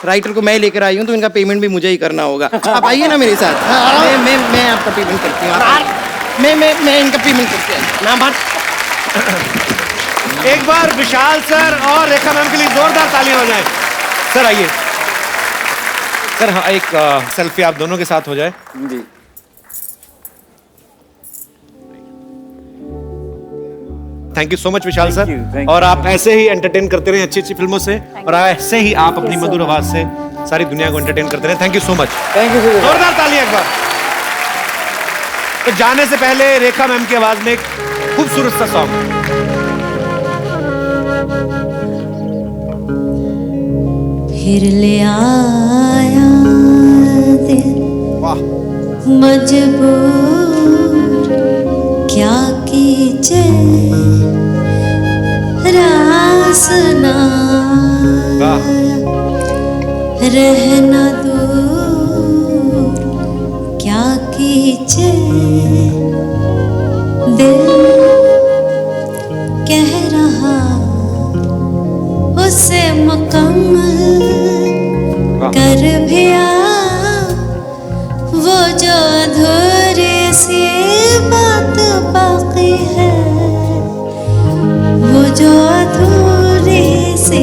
राइटर को मैं लेकर आई हूँ तो इनका पेमेंट भी मुझे ही करना होगा। आप आइए ना मेरे साथ। मैं आपका पेमेंट करती हूँ। मैं इनका पेमेंट करती हूँ ना। बात एक बार विशाल सर और रेखा मैम के लिए जोरदार तालियां हो जाए। सर आइए सर। हाँ, एक सेल्फी आप दोनों के साथ हो जाए जी। Thank you so much Vishal sir. और आप ऐसे ही एंटरटेन करते रहे अच्छी अच्छी फिल्मों से, और ऐसे ही आप अपनी मधुर आवाज से सारी दुनिया को एंटरटेन करते रहे। Thank you so much. Thank you. जोरदार तालियां एक बार। तो जाने से पहले रेखा मैम की आवाज में एक खूबसूरत सा सॉन्ग। फिर ले आया दिल मजबूर, क्या कीजिए रास ना रहना दूर, क्या कीजिए दिल कह रहा उसे मुकम्मल कर भी वो जो अधूरी सी बात बाकी है, वो जो अधूरी सी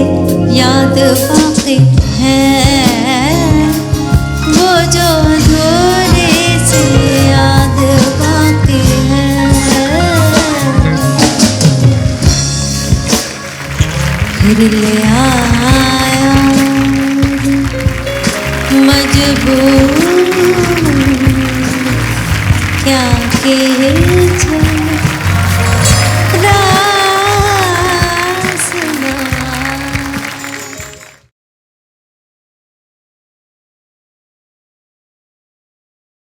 याद बाकी है, वो जो अधूरी सी याद बाकी है। फिर ले आया मजबूर क्या के